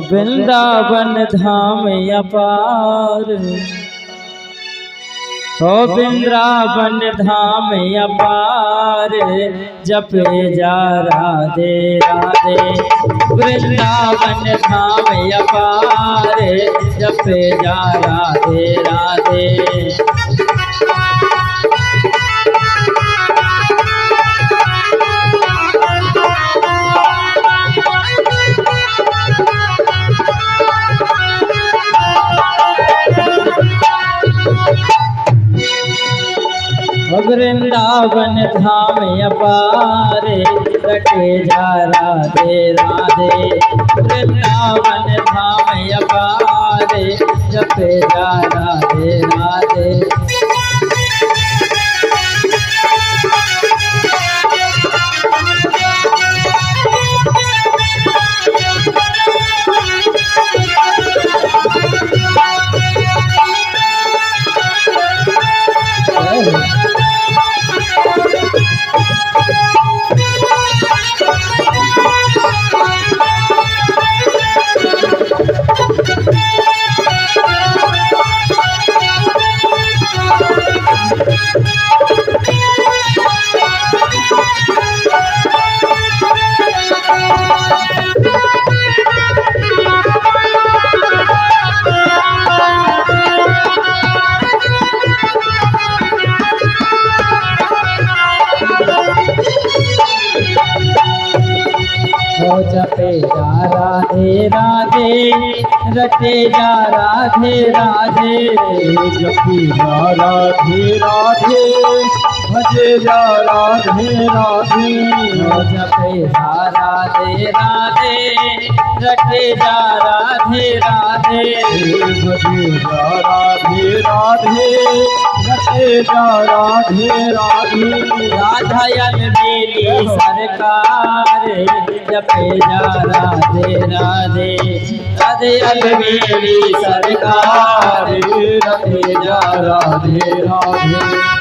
वृंदावन धाम अपार, वृंदावन धाम अपार, जपे जा राधे राधे। वृंदावन धाम अपार, जपे जा राधे राधे। वृंदावन धाम अपार, रटे जा राधे राधे। वृंदावन धाम अपार, जपे जा राधे राधे। जपे जा राधे राधे, रटे जा राधे राधे। जपी जा राधे राधे, भजे जा राधे राधे जपे जा राधे राधे रटे जा राधे राधे भजे जा राधे राधे रटे जा राधे राधे राधा अलबेली सरकार जपे जा राधे राधे राधे अलबेली सरकार रटे जा राधे राधे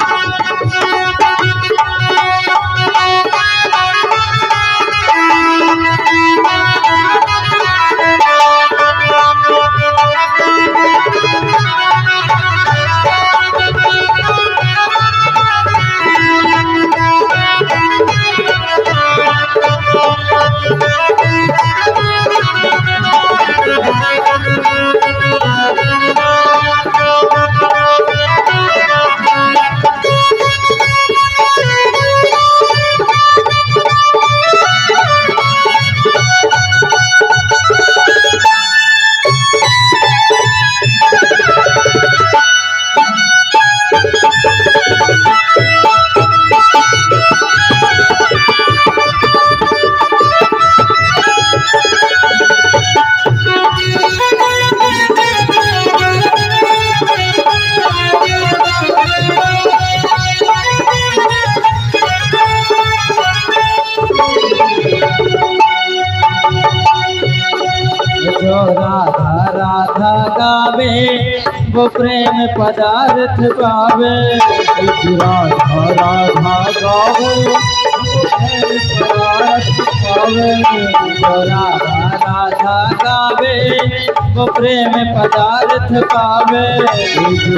जो राधा राधा गावे वो प्रेम पदार्थ पावे राधा राधा गावे वो प्रेम पदार्थ पावे जो राधा राधा गावे वो प्रेम पदार्थ पावे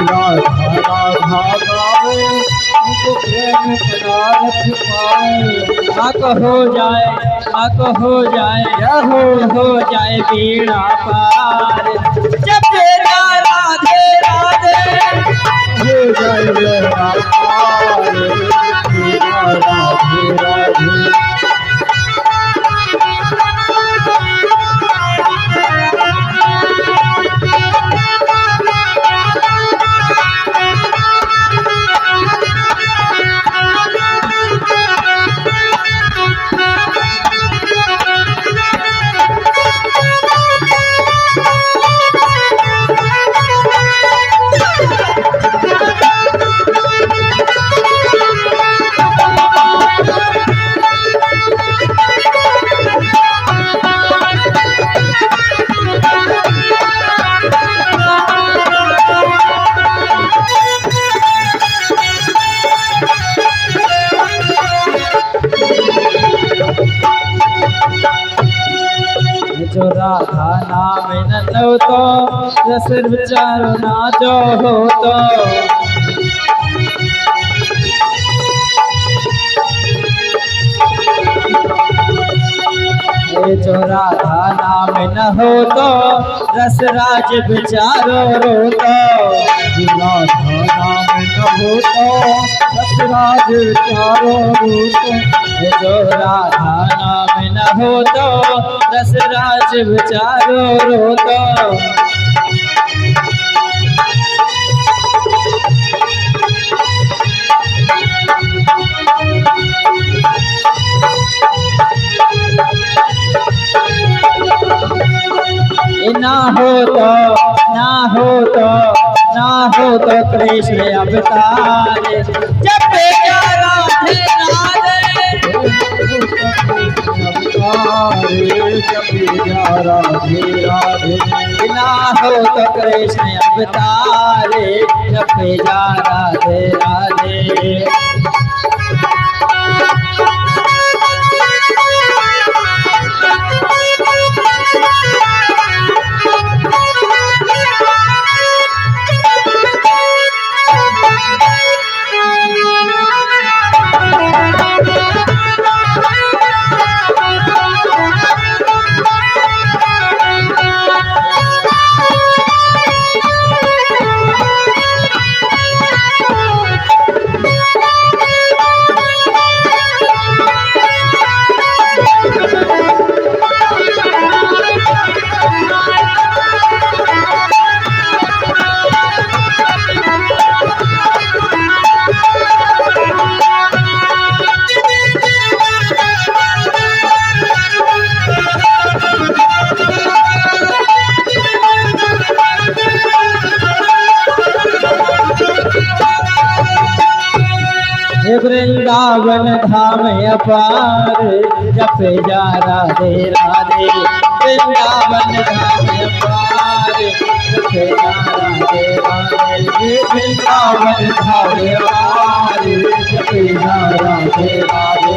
राधा राधा गावे वो प्रेम पदार्थ पावे आक हो जाए हो जाए बीड़ा पार जपे जा राधे राधे हो जाए बीड़ा पार राधे राधे जो राधा नाम न लो तो रस विचारो ना जो हो तो जो राधा नाम न हो तो रस राज विचारो रो तो राधा नाम न हो तो रस राज विचारो रो तो जो राधा नाम न हो तो रस राज विचारो रो तो ना हो तो कृष्ण अवतार जपे जा राधे राधे जपे जा राधे राधे ना हो तो कृष्ण अवतार जपे जा राधे राधे वृंदावन धाम अपार जपे जा राधे राधे। वृंदावन धाम अपार जपे जा राधे राधे। वृंदावन धाम अपार जपे जा राधे राधे।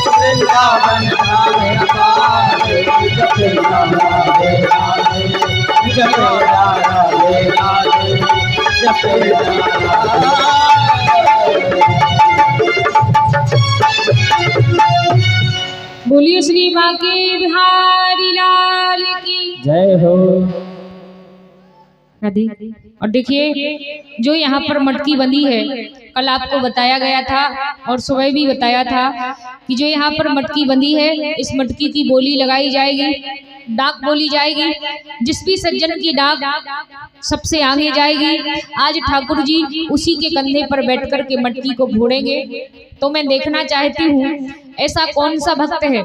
वृंदावन धाम अपार जपे जा राधे राधे। जपे जा राधे राधे। जपे जा राधे। बोलिए श्री बांके बिहारी लाल की जय हो। राधे। और देखिए जो यहाँ पर मटकी बंधी है, कल आपको बताया गया था और सुबह भी बताया था कि जो यहाँ पर मटकी बंधी है, इस मटकी की बोली लगाई जाएगी, डाक बोली जाएगी। जिस भी सज्जन की डाक सबसे आगे जाएगी, आज ठाकुर जी उसी के कंधे पर बैठ कर के मटकी को फोड़ेंगे। तो मैं देखना चाहती हूँ ऐसा कौन सा भक्त है,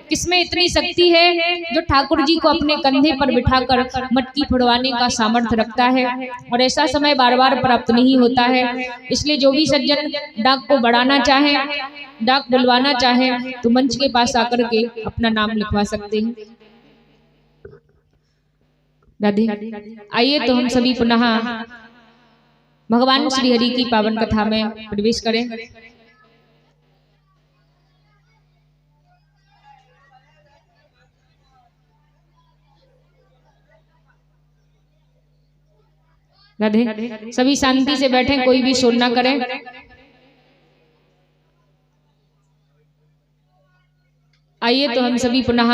किसमें इतनी शक्ति है जो ठाकुर जी को अपने कंधे पर बिठाकर मटकी फोड़वाने का सामर्थ्य रखता है। और ऐसा समय बार बार प्राप्त नहीं होता है। इसलिए जो भी सज्जन डाक को बढ़ाना चाहे, डाक बुलवाना चाहे, तो मंच के पास आकर के अपना नाम लिखवा सकते हैं। राधे। आइए तो हम सभी पुनः भगवान श्री हरि की पावन कथा में प्रवेश करें। राधे। सभी शांति से बैठें, कोई भी शोर ना करें। आइए तो हम सभी पुनः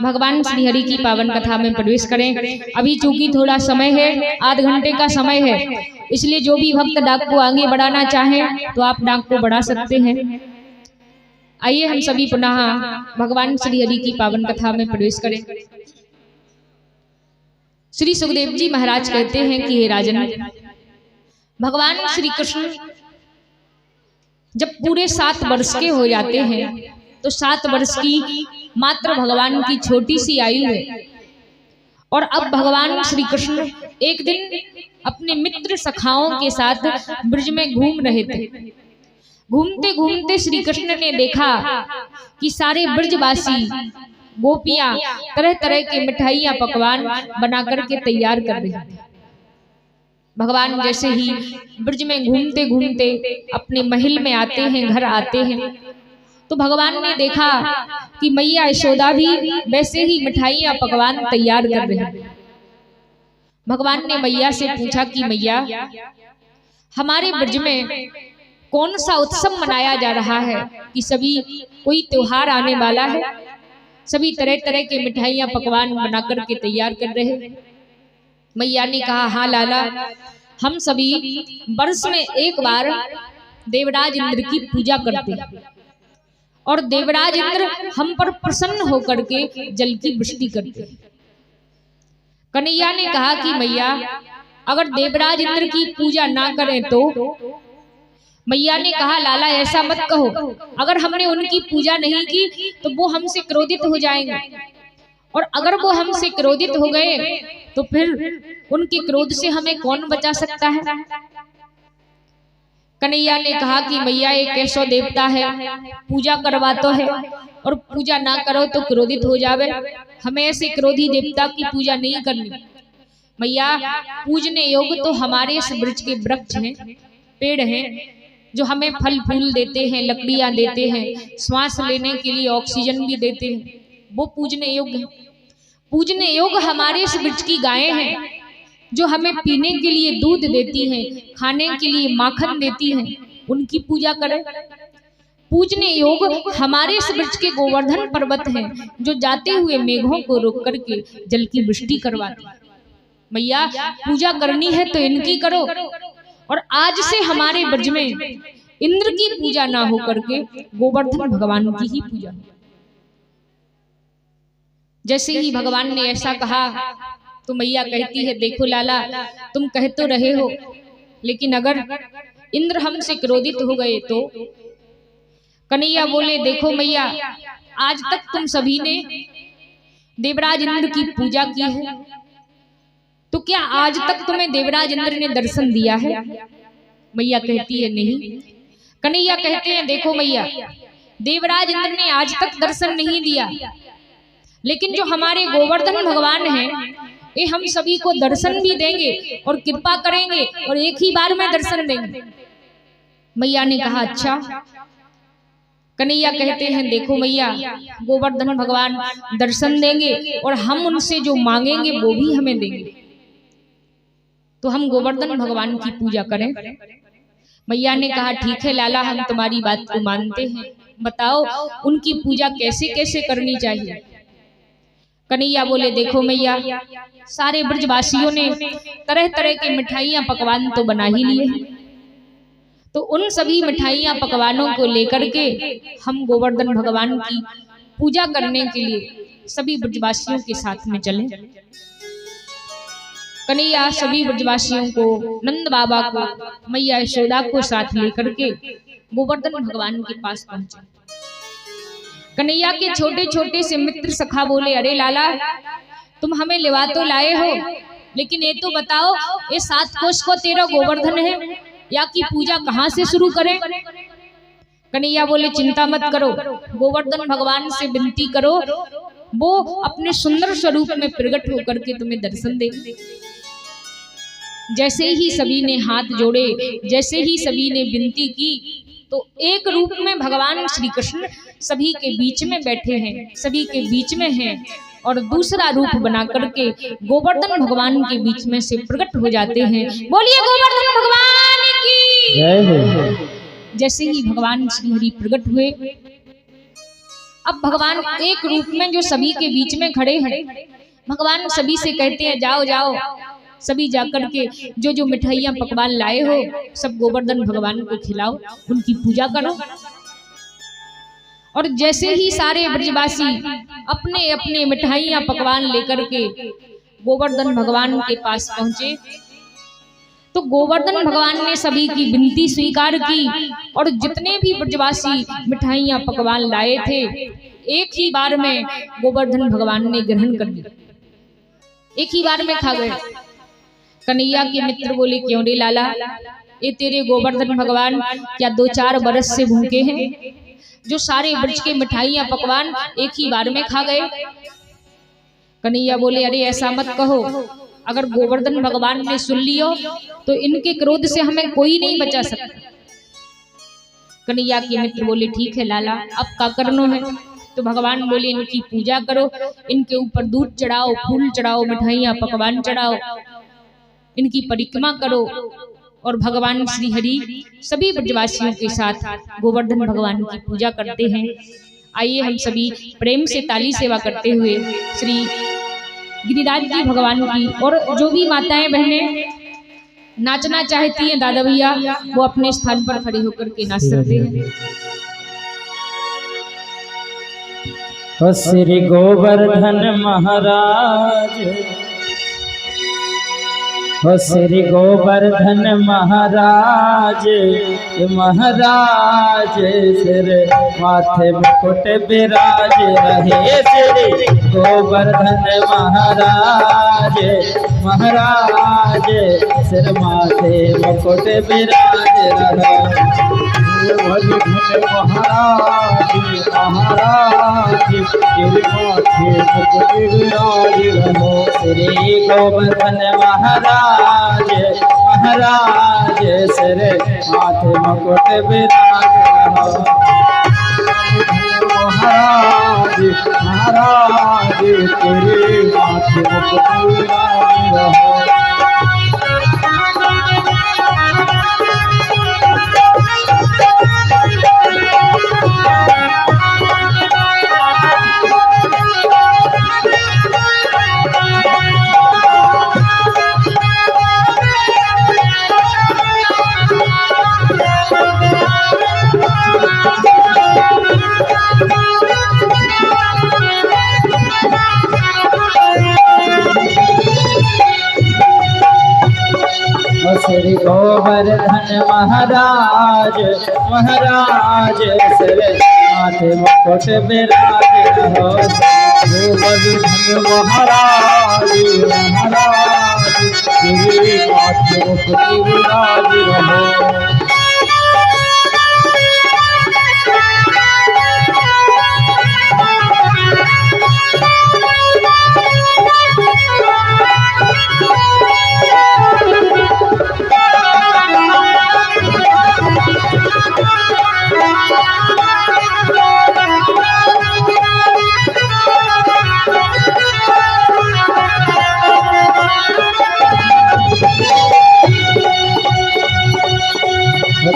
भगवान श्री हरि की पावन कथा में प्रवेश करें। अभी चूंकि थोड़ा समय है, आध घंटे का समय है, इसलिए जो भी भक्त डाक को आगे बढ़ाना चाहें तो आप डाक को बढ़ा सकते हैं। आइए हम सभी पुनः भगवान श्री हरि की पावन कथा में प्रवेश करें। श्री सुखदेव जी महाराज कहते हैं कि हे राजन, भगवान श्री कृष्ण जब पूरे 7 वर्ष के हो जाते हैं तो 7 वर्ष की मात्र भगवान की छोटी सी आयु है। और अब भगवान श्री कृष्ण एक दिन अपने मित्र सखाओं के साथ ब्रज में घूम रहे थे। घूमते घूमते श्री कृष्ण ने देखा कि सारे ब्रजवासी गोपियां तरह तरह के मिठाइयां पकवान बना करके तैयार कर रही थी। भगवान जैसे ही ब्रज में घूमते घूमते अपने महल में आते हैं, घर आते हैं, तो भगवान ने देखा कि मैया यशोदा भी वैसे ही मिठाइयां पकवान तैयार कर रही हैं। भगवान ने मैया से पूछा कि मैया, हमारे ब्रज में कौन सा उत्सव मनाया जा रहा है कि सभी कोई त्योहार आने वाला है, सभी तरह तरह के मिठाइयां पकवान बना करके तैयार कर रहे हैं। मैया ने कहा, हाँ लाला, हम सभी वर्ष में एक बार देवराज इंद्र की पूजा करते हैं और देवराज इंद्र हम पर प्रसन्न होकर के जल की वृष्टि करते हैं। कन्हैया ने कहा कि मैया, अगर देवराज इंद्र की पूजा ना करें तो? मैया ने कहा, लाला ऐसा मत कहो, अगर हमने उनकी पूजा नहीं की तो वो हमसे क्रोधित हो जाएंगे, और अगर वो हमसे क्रोधित हो गए तो फिर उनके क्रोध से हमें कौन बचा सकता है। कन्हैया ने कहा कि मैया, एक ऐसा देवता है, पूजा करवा तो है और पूजा ना करो तो क्रोधित हो जावे, हमें ऐसे क्रोधी देवता की पूजा नहीं करनी। मैया, पूजने योग्य तो हमारे इस वृक्ष के वृक्ष हैं, पेड़ हैं, जो हमें फल फूल देते हैं, लकड़ियां देते हैं, श्वास लेने के लिए ऑक्सीजन भी देते हैं, वो पूजने योग्य है। पूजने योग्य हमारे इस वृक्ष की गायें हैं, जो हमें पीने के लिए दूध देती हैं, खाने के लिए माखन देती हैं, उनकी पूजा करें। पूजने योग्य हमारे इस वृक्ष के गोवर्धन पर्वत हैं, जो जाते हुए मेघों को रोक करके जल की वृष्टि करवाते हैं। मैया, पूजा करनी है तो इनकी करो, और आज से हमारे ब्रज में इंद्र की पूजा ना हो करके गोवर्धन भगवान की ही पूजा। जैसे ही भगवान ने ऐसा कहा तो मैया कहती है, देखो लाला, तुम कह तो रहे हो, लेकिन अगर इंद्र हमसे क्रोधित हो गए तो? कन्हैया बोले, देखो मैया, आज तक तुम सभी ने देवराज इंद्र की पूजा की है, तो क्या आज तक तुम्हें देवराज इंद्र ने दर्शन दिया है? मैया कहती है, नहीं। कन्हैया कहते हैं, देखो मैया, देवराज इंद्र ने आज तक दर्शन नहीं दिया, लेकिन जो हमारे गोवर्धन भगवान हैं ये हम सभी को दर्शन भी देंगे और कृपा करेंगे और एक ही बार में दर्शन देंगे। मैया ने कहा अच्छा। कन्हैया कहते हैं देखो मैया, गोवर्धन भगवान दर्शन देंगे और हम उनसे जो मांगेंगे वो भी हमें देंगे, तो हम गोवर्धन भगवान की पूजा करें। मैया ने कहा ठीक है लाला, हम तुम्हारी बात को मानते हैं, बताओ उनकी पूजा कैसे कैसे करनी चाहिए। कन्हैया बोले देखो मैया, सारे ब्रजवासियों ने तरह तरह के मिठाइयां पकवान तो बना ही लिए, तो उन सभी मिठाइयां पकवानों को लेकर के हम गोवर्धन भगवान की पूजा करने के लिए सभी ब्रजवासियों के साथ में चले। कन्हैया सभी ब्रजवासियों को, नंद बाबा को, मैया यशोदा को साथ लेकर के गोवर्धन भगवान के पास पहुंचे। कन्हैया के छोटे छोटे से मित्र सखा बोले अरे लाला, तुम हमें लेवा तो लाए हो, लेकिन ये तो बताओ ये 7 कोष को तेरा गोवर्धन है या की पूजा कहाँ से शुरू करें। कन्हैया बोले चिंता मत करो, गोवर्धन भगवान से विनती करो, वो अपने सुंदर स्वरूप में प्रकट होकर के तुम्हें दर्शन देंगे। जैसे ही सभी ने हाथ जोड़े, जैसे ही सभी ने विनती की, तो एक रूप में भगवान श्री कृष्ण सभी के बीच में बैठे हैं, सभी के बीच में हैं, और दूसरा रूप बना करके गोवर्धन भगवान के बीच में से प्रकट हो जाते हैं। बोलिए गोवर्धन भगवान की। जैसे ही भगवान श्री हरि प्रकट हुए, अब भगवान एक रूप में जो सभी के बीच में खड़े हैं, भगवान सभी से कहते हैं जाओ जाओ, सभी जाकर के जो जो मिठाइयां पकवान लाए हो सब गोवर्धन भगवान को खिलाओ, उनकी पूजा करो। और जैसे ही सारे ब्रजवासी अपने अपने मिठाइयां पकवान लेकर के गोवर्धन भगवान के पास पहुंचे, तो गोवर्धन भगवान ने सभी की विनती स्वीकार की, और जितने भी ब्रजवासी मिठाइयां पकवान लाए थे एक ही बार में गोवर्धन भगवान ने ग्रहण कर लिया, एक ही बार में खा गए। कन्हैया के मित्र बोले क्यों रे लाला, ये तेरे गोवर्धन भगवान क्या 2-4 बरस से भूखे हैं, जो सारे ब्रज के मिठाइयां पकवान एक ही बार में खा गए। कन्हैया बोले अरे ऐसा मत कहो, अगर गोवर्धन भगवान ने सुन लियो तो इनके क्रोध से हमें कोई नहीं बचा सकता। कन्हैया के मित्र बोले ठीक है लाला, अब का करनो है। तो भगवान बोले इनकी पूजा करो, इनके ऊपर दूध चढ़ाओ, फूल चढ़ाओ, मिठाइयां पकवान चढ़ाओ, इनकी परिक्रमा करो। और भगवान श्री हरि सभी ब्रजवासियों के साथ गोवर्धन भगवान की पूजा करते हैं। आइए हम सभी प्रेम से ताली सेवा करते हुए श्री गिरिराज जी भगवान की, और जो भी माताएं बहनें नाचना चाहती हैं दादा भैया, वो अपने स्थान पर खड़े होकर के नाच सकते हैं। श्री गोवर्धन महाराज, श्री गोवर्धन महाराज, महाराज सिर माथे मुकुट विराज रहे। श्री गोवर्धन महाराज, महाराज सिर माथे मुकुट विराज रहे। गोवर्धन महाराज, महाराज सिर माथे मुकुट विराज रहे। श्री गोवर्धन महाराज, महाराज सिर माथे मुकुट विराज रहो। महाराज, महाराज तेरे माथे मुकुट विराज रहो। श्री गोवर्धन महाराज, महाराज सिर माथे मुकुट विराज रहो। गोवर्धन महाराज, महाराज सिर माथे मुकुट विराज रहो।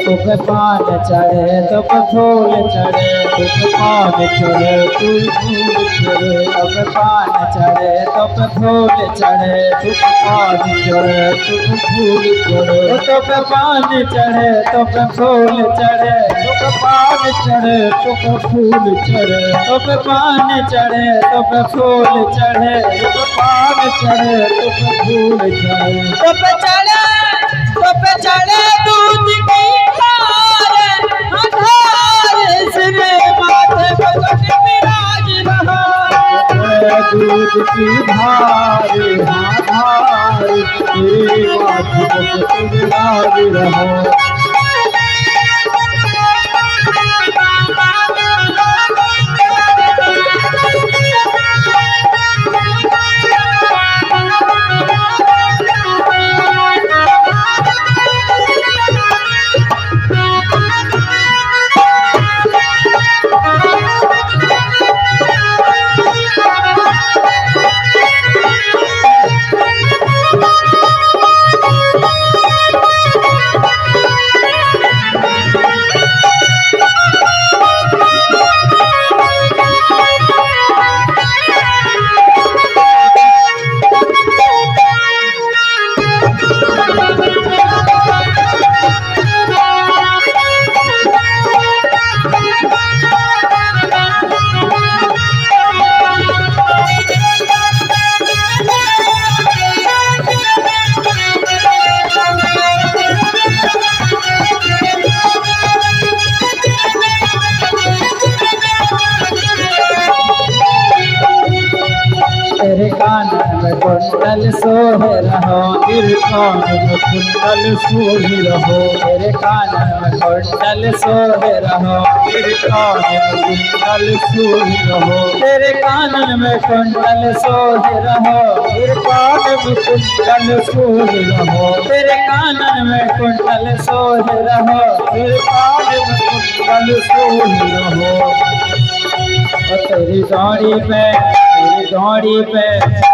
तुप पान चढ़े तुप फूल चढ़े तुप पान चढ़े तुप फूल चढ़े तुप पान चढ़े तुप फूल चढ़े तुप पान चढ़े तुप फूल चढ़े तुप पान चढ़े तुप फूल चढ़े तुप पान चढ़े तुप फूल चढ़े तुप पान चढ़े तुप फूल चढ़े तुप पान चढ़े तुप फूल चढ़े तुप चढ़े दूध की धार सिर माथे भगत विराज रहा दूध की धार सिर माथे भगत विराज रहा तेरे कान में कुंडल सोहे रहो तेरे कान में कुंडल सोहे रहो तेरे कान में कुंडल सोहे रहो तेरे कान में कुंडल सोहे रहो तेरे कान में कुंडल सोहे रहो तेरे कान में कुंडल सोहे रहो तेरे कान में कुंडल सोहे रहो तेरे कान में कुंडल सोहे रहो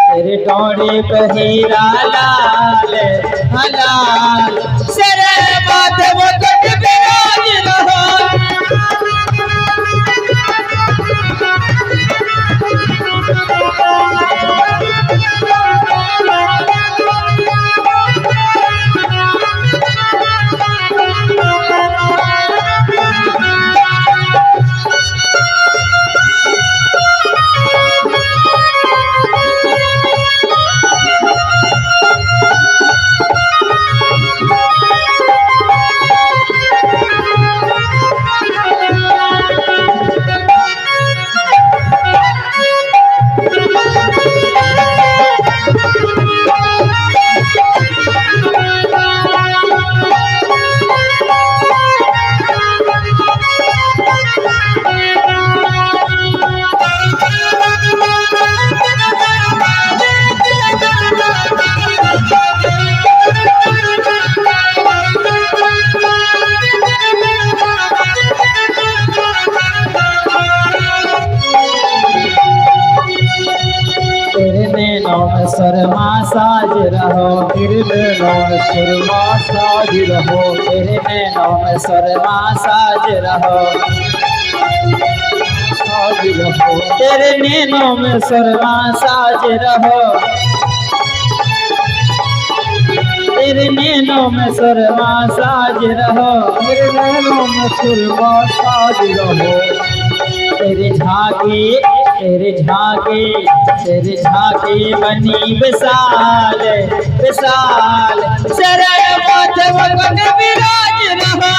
तेरी डोरी पे हीरा लाल हलाल सिर माथे मुकुट विराज रहो सुरमा साज रहो तेरे नैनों में सुरमा साज रहो तेरे नैनों में सुरमा साज रहो तेरे नैनों में सुरमा साज रहो तेरे नैनों में सुरमा साज रहो तेरे नैनों में सुरमा साज रहो तेरी झांकी बनी विशाल विशाल शरण माथे मुकुट विराज रहो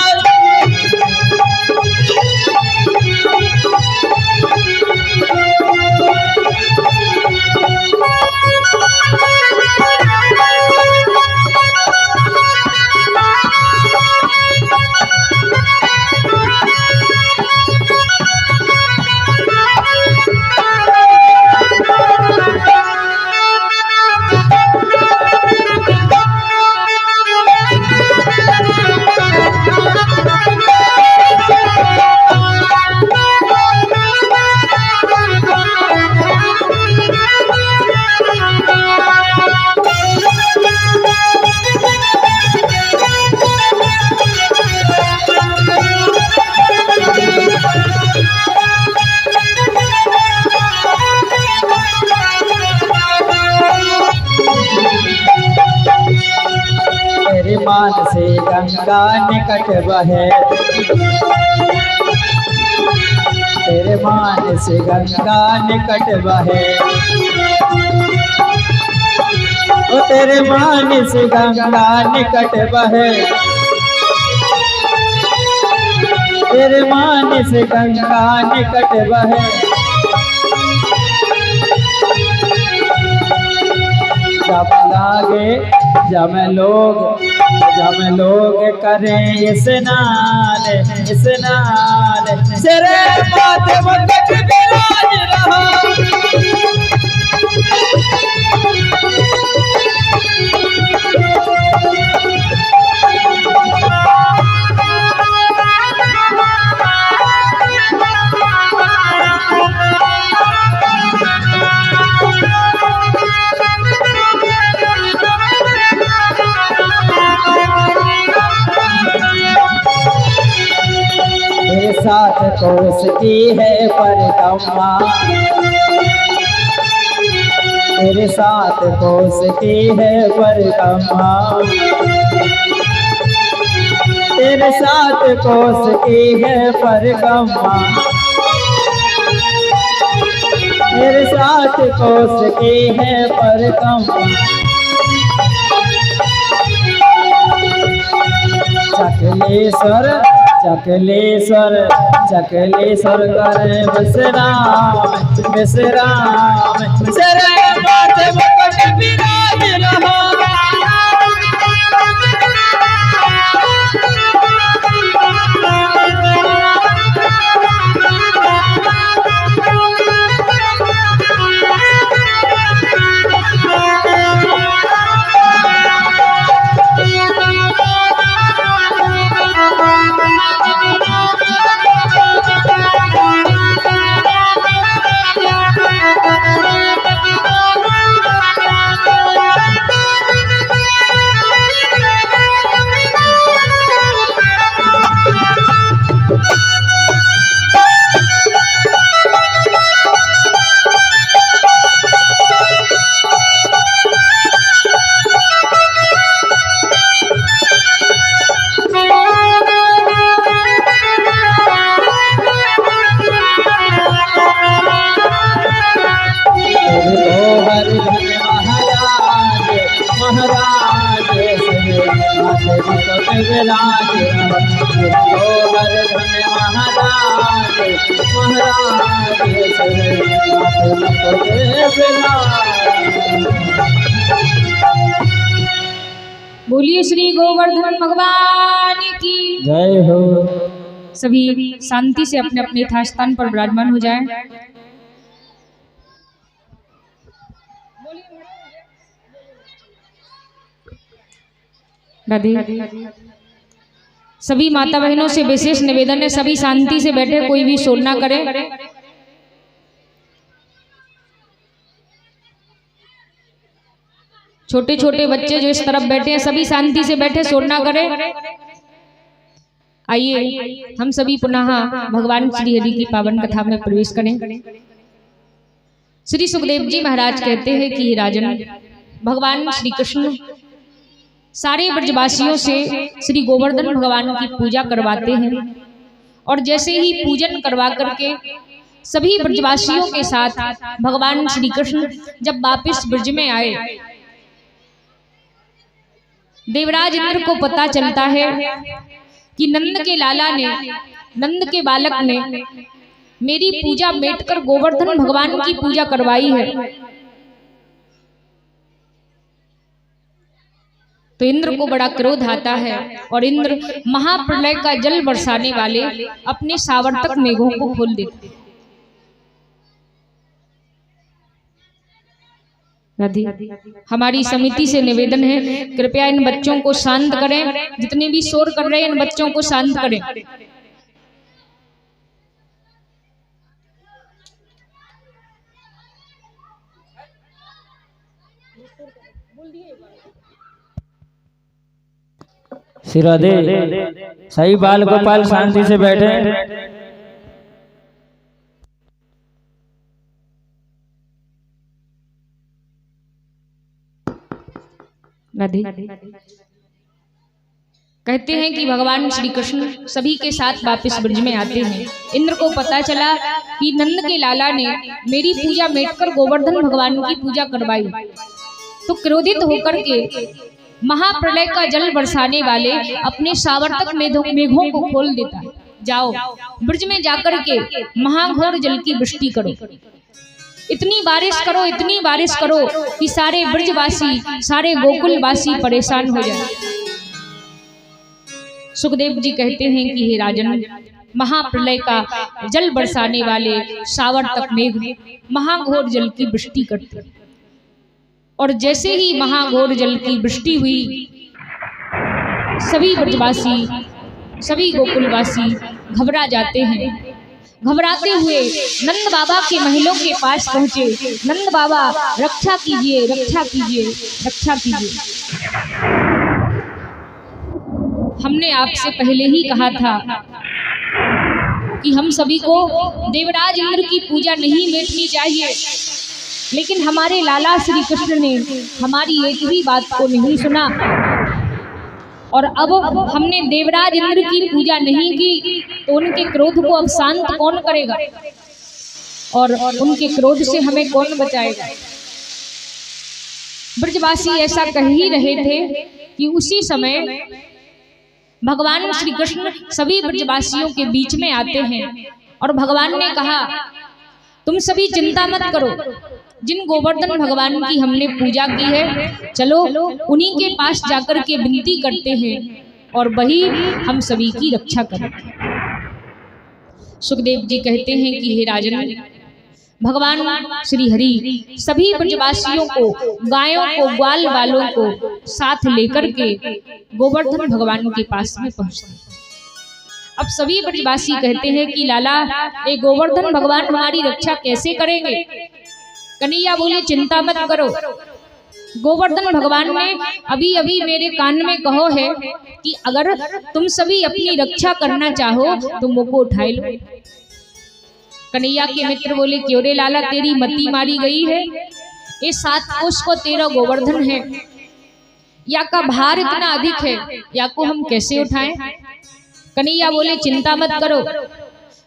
गंगा निकट बहे, तेरे मान से गंगा निकट बहे, ओ तेरे मान से गंगा निकट बहे, तेरे मान से गंगा निकट बहे। जब लागे जब लोग करें स्नान तेरे माथे मुकुट विराज रहा, तेरे साथ कोस की है परिक्रमा, तेरे साथ कोस की है परिक्रमा, तेरे साथ कोस की है परिक्रमा, तेरे साथ कोस की है परिक्रमा। चकलेश्वर चकलेश्वर चकलेश्वर करे विश्राम विश्राम, तेरे माथे मुकुट विराज रहा, बोलिए श्री गोवर्धन भगवान की जय हो। सभी शांति से अपने अपने यथा स्थान पर विराजमान हो जाएं। राधे। सभी माता बहनों से विशेष निवेदन है, सभी शांति से बैठे, कोई भी शोर ना करे। छोटे छोटे बच्चे जो इस तरफ बैठे हैं सभी शांति से बैठे, शोर ना करें। आइए हम सभी पुनः भगवान श्री हरि की पावन कथा में प्रवेश करें। श्री सुखदेव जी महाराज कहते हैं कि राजन, भगवान श्री कृष्ण सारे ब्रजवासियों से श्री गोवर्धन भगवान की पूजा करवाते हैं, और जैसे ही पूजन करवा करके सभी ब्रजवासियों के साथ भगवान श्री कृष्ण जब वापिस ब्रज में आए, देवराज इंद्र को पता चलता है कि नंद के लाला ने, नंद के बालक ने मेरी पूजा मेटकर गोवर्धन भगवान की पूजा करवाई है। तो इंद्र को बड़ा क्रोध आता है और इंद्र महाप्रलय का जल बरसाने वाले अपने सावर्तक मेघों को खोल देते। हमारी समिति से निवेदन है, कृपया इन बच्चों को शांत करें, जितने भी शोर कर रहे हैं इन बच्चों को शांत करें। श्री राधे। सही बाल गोपाल शांति से बैठे। राधे। कहते हैं कि भगवान श्री कृष्ण सभी के साथ वापस ब्रज में आते हैं। इंद्र को पता चला कि नंद के लाला ने मेरी पूजा मेटकर गोवर्धन भगवान की पूजा करवाई, तो क्रोधित होकर के महाप्रलय का जल बरसाने वाले अपने सावर्तक मेघों को खोल देता है। जाओ ब्रज में जाकर के महाघोर जल की वृष्टि करो, इतनी बारिश करो कि सारे ब्रजवासी, सारे गोकुलवासी परेशान हो जाए। सुखदेव जी कहते हैं कि हे राजन, महाप्रलय का जल बरसाने वाले सावर्तक मेघ महाघोर जल की वृष्टि करते, और जैसे ही महाघोर जल की वृष्टि हुई, सभी ब्रजवासी, सभी गोकुलवासी घबरा जाते हैं। घबराते हुए नंद बाबा के महलों के पास पहुंचे। नंद बाबा रक्षा कीजिए, रक्षा कीजिए, रक्षा कीजिए। हमने आपसे पहले ही कहा था कि हम सभी को देवराज इंद्र की पूजा नहीं मेटनी चाहिए, लेकिन हमारे लाला श्री कृष्ण ने हमारी एक भी बात को नहीं सुना, और अब हमने देवराज इंद्र की पूजा नहीं की तो उनके क्रोध को अब शांत कौन करेगा, और उनके क्रोध से हमें कौन बचाएगा। ब्रजवासी ऐसा कह ही रहे थे कि उसी समय भगवान श्री कृष्ण सभी ब्रजवासियों के बीच में आते हैं, और भगवान ने कहा, तुम सभी चिंता मत करो, जिन गोवर्धन भगवान की हमने पूजा की है, चलो उन्हीं के पास जाकर के विनती करते हैं और वही हम सभी की रक्षा करें। सुखदेव जी कहते हैं कि हे राजन, भगवान श्री हरि सभी ब्रजवासियों को, गायों को, ग्वाल वालों को साथ लेकर के गोवर्धन भगवान के पास में पहुंचते। अब सभी ब्रजवासी कहते हैं कि लाला, ये गोवर्धन भगवान हमारी रक्षा कैसे करेंगे। कन्हैया बोले, चिंता मत करो, गोवर्धन भगवान ने अभी अभी मेरे कान में कहो है कि अगर तुम सभी अपनी रक्षा करना चाहो तो मुझको उठाए लो। कन्हैया के मित्र बोले, क्यों रे लाला, तेरी मति मारी गई है, ये 7 कोस को तेरा गोवर्धन है, या का भार इतना अधिक है, या को हम कैसे उठाएं। कन्हैया बोले, चिंता मत करो,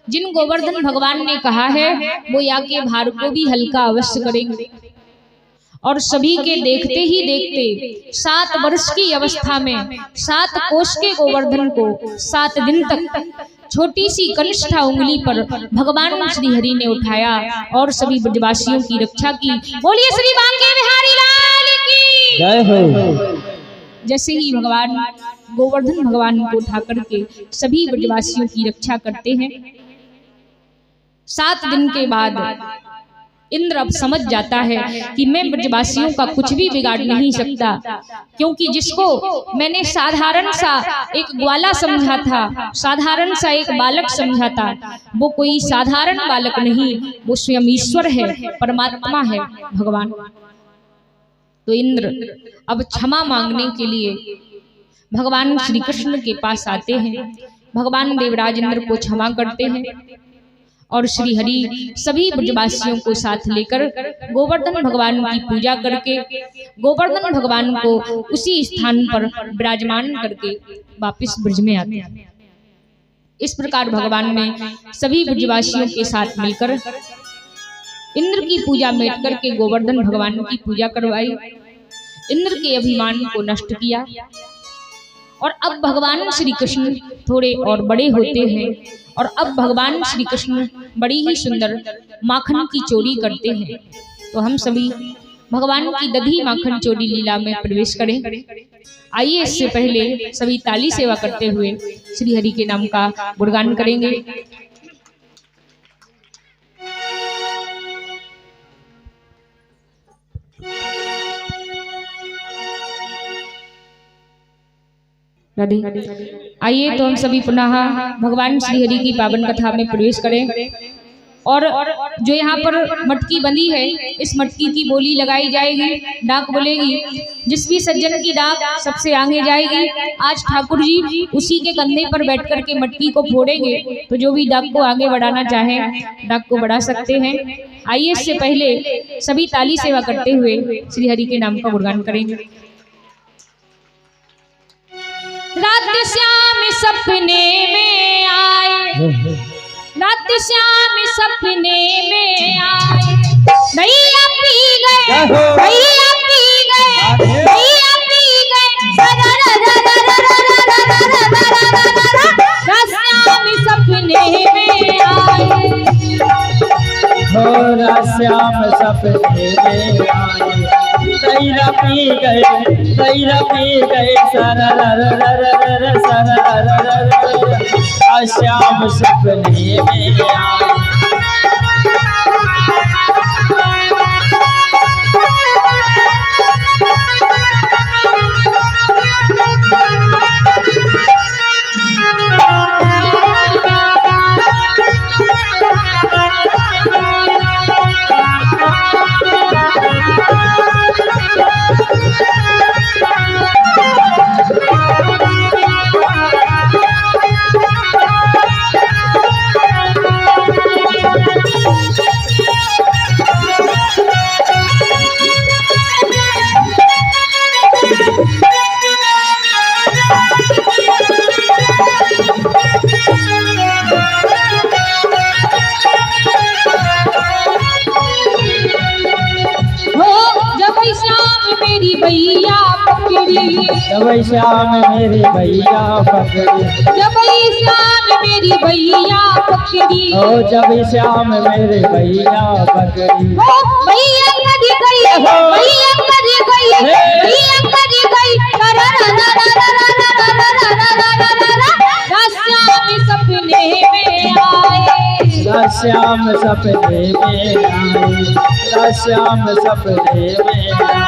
जिन गोवर्धन भगवान ने कहा है वो या के भार को भी हल्का अवश्य करेंगे। और सभी के देखते ही देखते 7 वर्ष की अवस्था में 7 कोस के गोवर्धन को 7 दिन तक छोटी सी कनिष्ठा उंगली पर भगवान श्री हरि ने उठाया और सभी ब्रजवासियों की रक्षा की। बोलिए श्री बांके बिहारी लाल की जय हो। जैसे ही भगवान गोवर्धन भगवान को उठा करके सभी ब्रजवासियों की रक्षा करते हैं, 7 दिन के बाद इंद्र अब समझ जाता है कि मैं ब्रजवासियों का कुछ भी बिगाड़ नहीं सकता, क्योंकि जिसको मैंने साधारण सा एक ग्वाला समझा था, साधारण सा एक बालक समझा था, वो कोई साधारण बालक नहीं, वो स्वयं ईश्वर है, परमात्मा है, भगवान। तो इंद्र अब क्षमा मांगने के लिए भगवान श्री कृष्ण के पास आते हैं। भगवान देवराज इंद्र को क्षमा करते हैं और श्री हरि सभी ब्रजवासियों को साथ लेकर गोवर्धन भगवान की पूजा करके गोवर्धन भगवान को उसी स्थान पर विराजमान करके वापस ब्रज में आते हैं। इस प्रकार भगवान ने सभी ब्रजवासियों के साथ मिलकर इंद्र की पूजा मेट करके गोवर्धन भगवान की पूजा करवाई, इंद्र के अभिमान को नष्ट किया। और अब भगवान श्री कृष्ण थोड़े और बड़े होते हैं और अब भगवान श्री कृष्ण बड़ी ही सुंदर माखन की चोरी करते हैं। तो हम सभी भगवान की दधी माखन चोरी लीला में प्रवेश करें। आइए इससे पहले सभी ताली सेवा करते हुए श्री हरि के नाम का गुणगान करेंगे। आइए तो हम सभी पुनः भगवान श्री हरि की पावन कथा में प्रवेश करें। और जो यहाँ पर मटकी बंधी है, इस मटकी की बोली लगाई जाएगी, डाक बोलेगी। जिस भी सज्जन की डाक सबसे आगे जाएगी, आज ठाकुर जी उसी के कंधे पर बैठ कर के मटकी को फोड़ेंगे। तो जो भी डाक को आगे बढ़ाना चाहे डाक को बढ़ा सकते हैं। आइए इससे पहले सभी ताली सेवा करते हुए श्री हरि के नाम का गुणगान करेंगे। रात श्याम सपने में आए, रात श्याम सपने में आए, भैया पी गए, भैया पी गए, भैया पी गए, रात श्याम सपने में आए, हो श्याम सपने में आए, तैरा पी गए, तैरा पी गए, श्याम सपने में आए। जब श्याम मेरी भैया पकड़ी, जब श्याम मेरी भैया पकड़ी, ओ जब श्याम मेरे भैया पकड़ी, ओ भैया कदी गई, भैया कदी गई, भैया कदी गई, श्याम सपने में आए, श्याम सपने में आए, श्याम सपने में आए।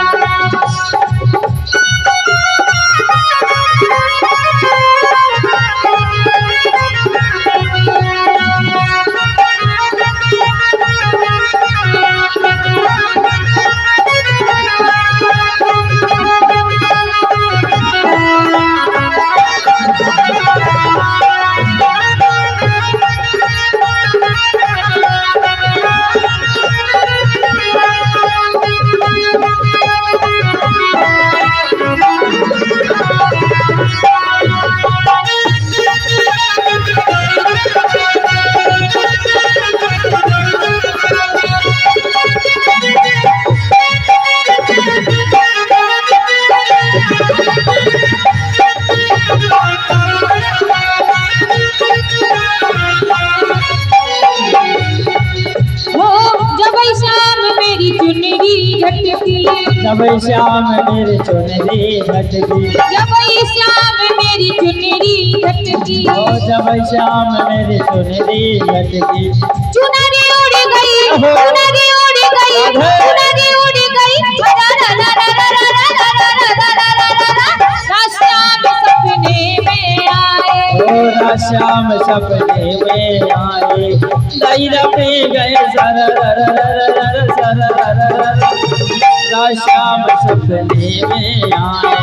जब श्याम मेरी चुनरी झटकी, जब श्याम मेरी चुनरी झटकी, ओ जब श्याम मेरी चुनरी झटकी, चुनरी उड़ गई, चुनरी उड़ गई, चुनरी उड़ गई, श्याम सपने में आए, ओ श्याम सपने में आए, तैरा पी गए, श्याम सपने में आए।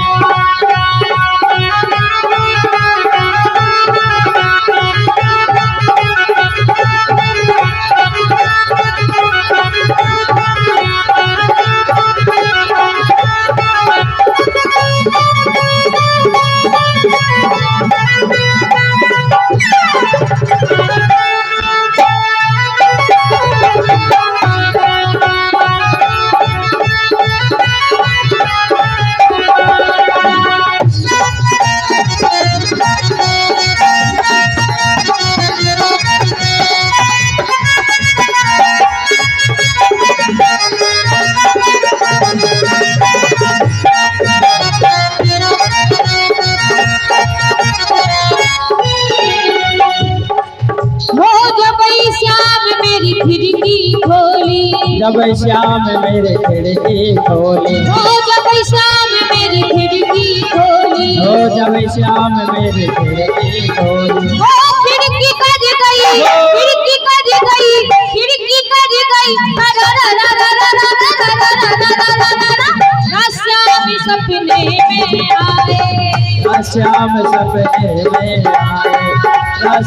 जब श्याम मेरे खिड़की खोली, ओ जब श्याम मेरी खिड़की खोली, ओ जब श्याम मेरी खिड़की खोली, ओ खिड़की कज गई, खिड़की कज गई, खिड़की कज गई, श्याम सपने में आए, श्याम सपने में आए,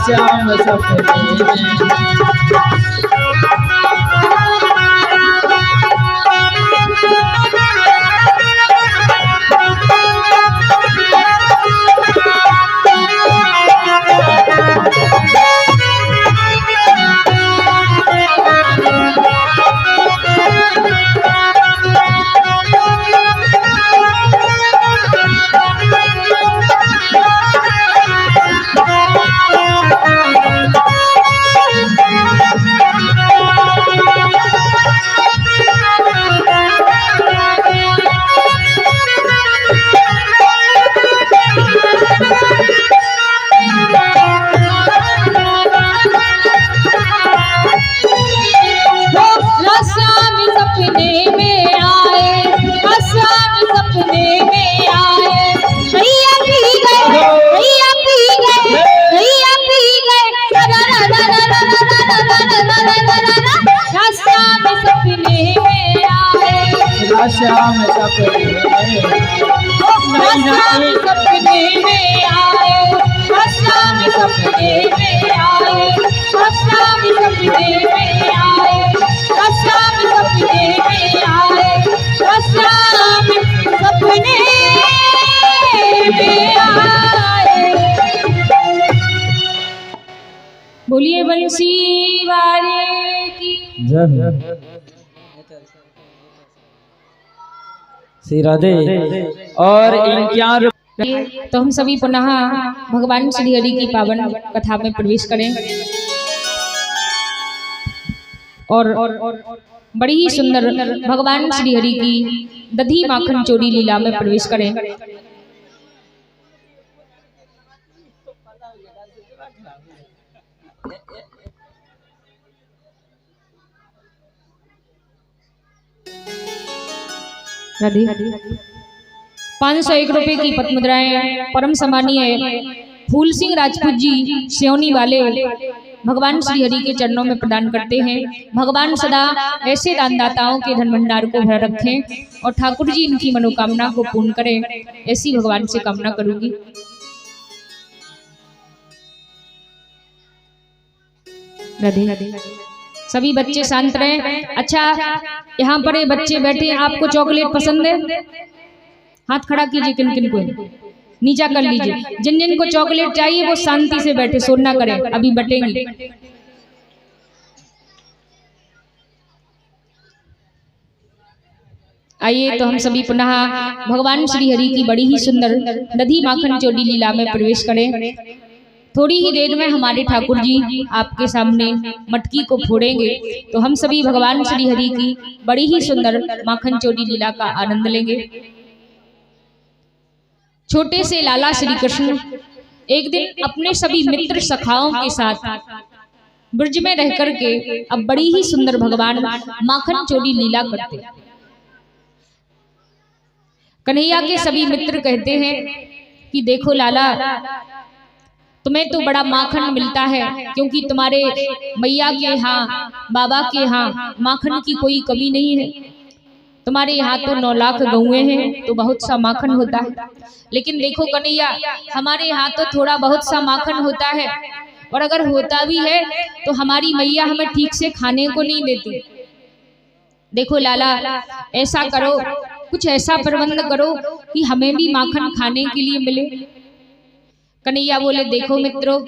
श्याम सपने में। श्याम सपने सपने में आए, श्याम सपने में आए, श्याम सपने में आए, श्याम सपने में आए, श्याम सपने में आए। बोलिए बंसी वाले की जय। श्री राधे। और तो हम सभी पुनः भगवान श्री हरि की पावन कथा में प्रवेश करें और बड़ी ही सुंदर भगवान श्री हरि की दधी माखन चोरी लीला में प्रवेश करें। राधे। 501 रुपए की पद्मुद्राएं परम सम्मानीय फूल सिंह राजपूत जी सियोनी वाले भगवान श्री हरि के चरणों में प्रदान करते हैं। भगवान सदा ऐसे दानदाताओं के धन भंडार को भर रखें और ठाकुर जी इनकी मनोकामना को पूर्ण करें, ऐसी भगवान से कामना करूंगी। राधे। सभी बच्चे शांत रहें। अच्छा, यहाँ पर ये बच्चे बैठे, आपको चॉकलेट पसंद है? हाथ खड़ा कीजिए, किन किन को नीचा कर लीजिए। जिन जिन को चॉकलेट चाहिए वो शांति से बैठे, शोर ना करें, अभी बटेंगे। आइए तो हम सभी पुनः भगवान श्री हरि की बड़ी ही सुंदर दधी माखन चोरी लीला में प्रवेश करें। थोड़ी ही देर में हमारे ठाकुर जी आपके सामने मटकी को फोड़ेंगे, तो हम सभी भगवान श्री हरि की बड़ी ही सुंदर माखन चोरी लीला का आनंद लेंगे। छोटे से लाला श्री कृष्ण एक दिन अपने सभी मित्र सखाओं के साथ ब्रज में रह करके अब बड़ी ही सुंदर भगवान माखन चोरी लीला करते। कन्हैया के सभी मित्र कहते हैं कि देखो लाला, तुम्हें तो बड़ा माखन मिलता है, क्योंकि तुम्हारे मैया के यहाँ, बाबा के यहाँ माखन की कोई कमी नहीं है। तुम्हारे यहाँ तो 9 लाख गौएं हैं, तो बहुत सा माखन होता है। लेकिन देखो कन्हैया, हमारे यहाँ तो थोड़ा बहुत सा माखन होता है, और अगर होता भी है तो हमारी मैया हमें ठीक से खाने को नहीं देती। देखो लाला, ऐसा करो, कुछ ऐसा प्रबंध करो कि हमें भी माखन खाने के लिए मिले। कन्हैया बोले, देखो मित्रों,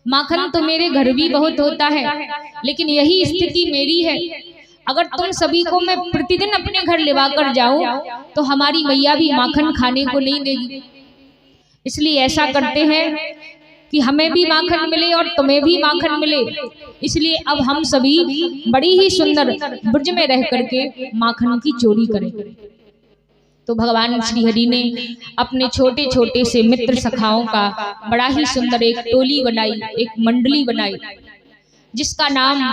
माखन तो मेरे घर भी बहुत होता है, लेकिन यही स्थिति मेरी है। अगर तुम सभी को मैं प्रतिदिन अपने घर लेवा कर जाऊं तो हमारी मैया भी माखन खाने को नहीं देगी। इसलिए ऐसा करते हैं कि हमें भी माखन मिले और तुम्हें भी माखन मिले। इसलिए अब हम सभी बड़ी ही सुंदर ब्रज में रह करके माखन की चोरी करें। तो भगवान श्री हरि ने अपने छोटे छोटे से मित्र सखाओं का बड़ा ही सुंदर एक टोली बनाई, एक मंडली बनाई, जिसका नाम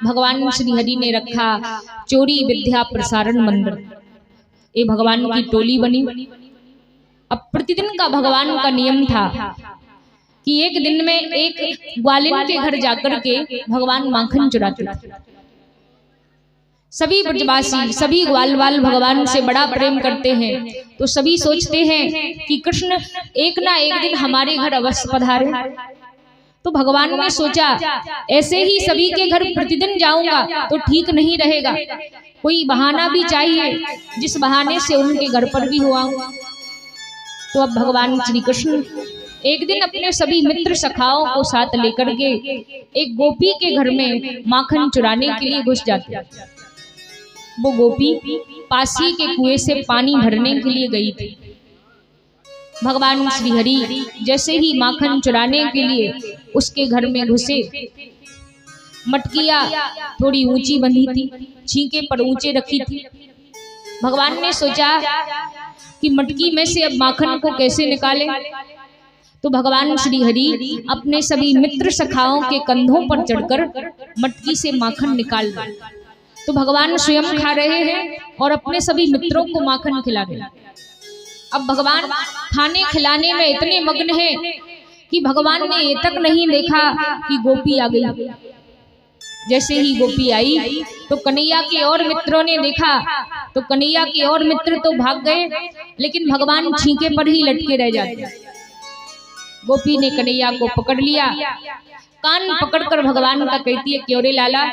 भगवान श्री हरि ने रखा चोरी विद्या प्रसारण मंडल। ये भगवान की टोली बनी। अब प्रतिदिन का भगवान का नियम था कि एक दिन में एक ग्वालिन के घर जाकर के भगवान माखन चुराते थे। सभी ब्रजवासी, सभी ग्वालवाल भगवान से बड़ा प्रेम करते हैं, तो सभी सोचते हैं कि कृष्ण एक ना एक दिन हमारे घर अवश्य पधारे। तो भगवान ने सोचा, ऐसे ही सभी के घर प्रतिदिन जाऊंगा तो ठीक नहीं रहेगा, कोई बहाना भी चाहिए जिस बहाने से उनके घर पर भी हुआ। तो अब भगवान श्री कृष्ण एक दिन अपने सभी मित्र सखाओं को साथ लेकर के एक गोपी के घर में माखन चुराने के लिए घुस जाते। वो गोपी पास ही के कुएं से पानी भरने के लिए गई थी। भगवान श्री हरि जैसे ही माखन चुराने के लिए उसके घर में घुसे, मटकियां थोड़ी ऊंची बंधी थी, छींके पर ऊंचे रखी थी। भगवान ने सोचा कि मटकी में से अब माखन को कैसे निकालें। तो भगवान श्री हरि अपने सभी मित्र सखाओं के कंधों पर चढ़कर मटकी से माखन निकाल रहे। तो भगवान स्वयं खा रहे हैं और अपने सभी मित्रों को माखन खिला रहे हैं। अब भगवान खाने खिलाने में इतने मग्न हैं कि भगवान ने ये तक नहीं देखा कि गोपी आ गई। जैसे ही गोपी आई तो कन्हैया के और मित्रों ने देखा तो कन्हैया के और मित्र तो भाग गए, लेकिन भगवान छींके पर ही लटके रह जाते। गोपी ने कन्हैया को पकड़ लिया, कान पकड़कर भगवान का कहती है, क्यों रे लाला,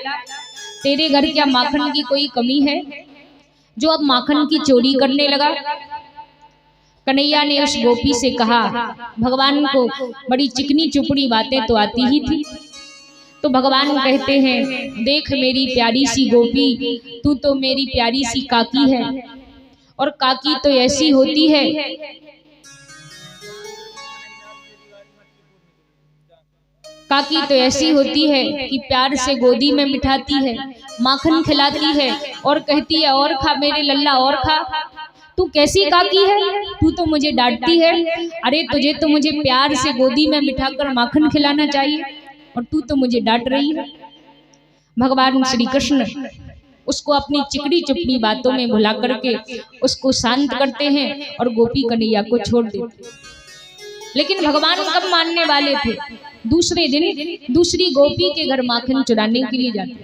तेरे घर क्या माखन की कोई कमी है जो अब माखन की चोरी करने लगा? कन्हैया ने उस गोपी से कहा, भगवान को बड़ी चिकनी चुपड़ी बातें तो आती ही थी। तो भगवान कहते हैं, देख मेरी प्यारी सी गोपी, तू तो मेरी प्यारी सी काकी है, और काकी तो ऐसी होती है, काकी तो ऐसी होती है कि प्यार से गोदी में बिठाती है, माखन खिलाती है और कहती है और खा मेरे लल्ला और खा। तू कैसी काकी है, तू तो मुझे डांटती है। अरे तुझे तो मुझे प्यार से गोदी में बिठाकर माखन खिलाना चाहिए और तू तो मुझे डांट रही है। भगवान श्री कृष्ण उसको अपनी चिकनी चुपड़ी बातों में भुला करके उसको शांत करते हैं और गोपी कन्हैया को छोड़ देते। लेकिन भगवान कब मानने वाले थे? दूसरे दिन दूसरी गोपी के घर माखन चुराने के लिए जाते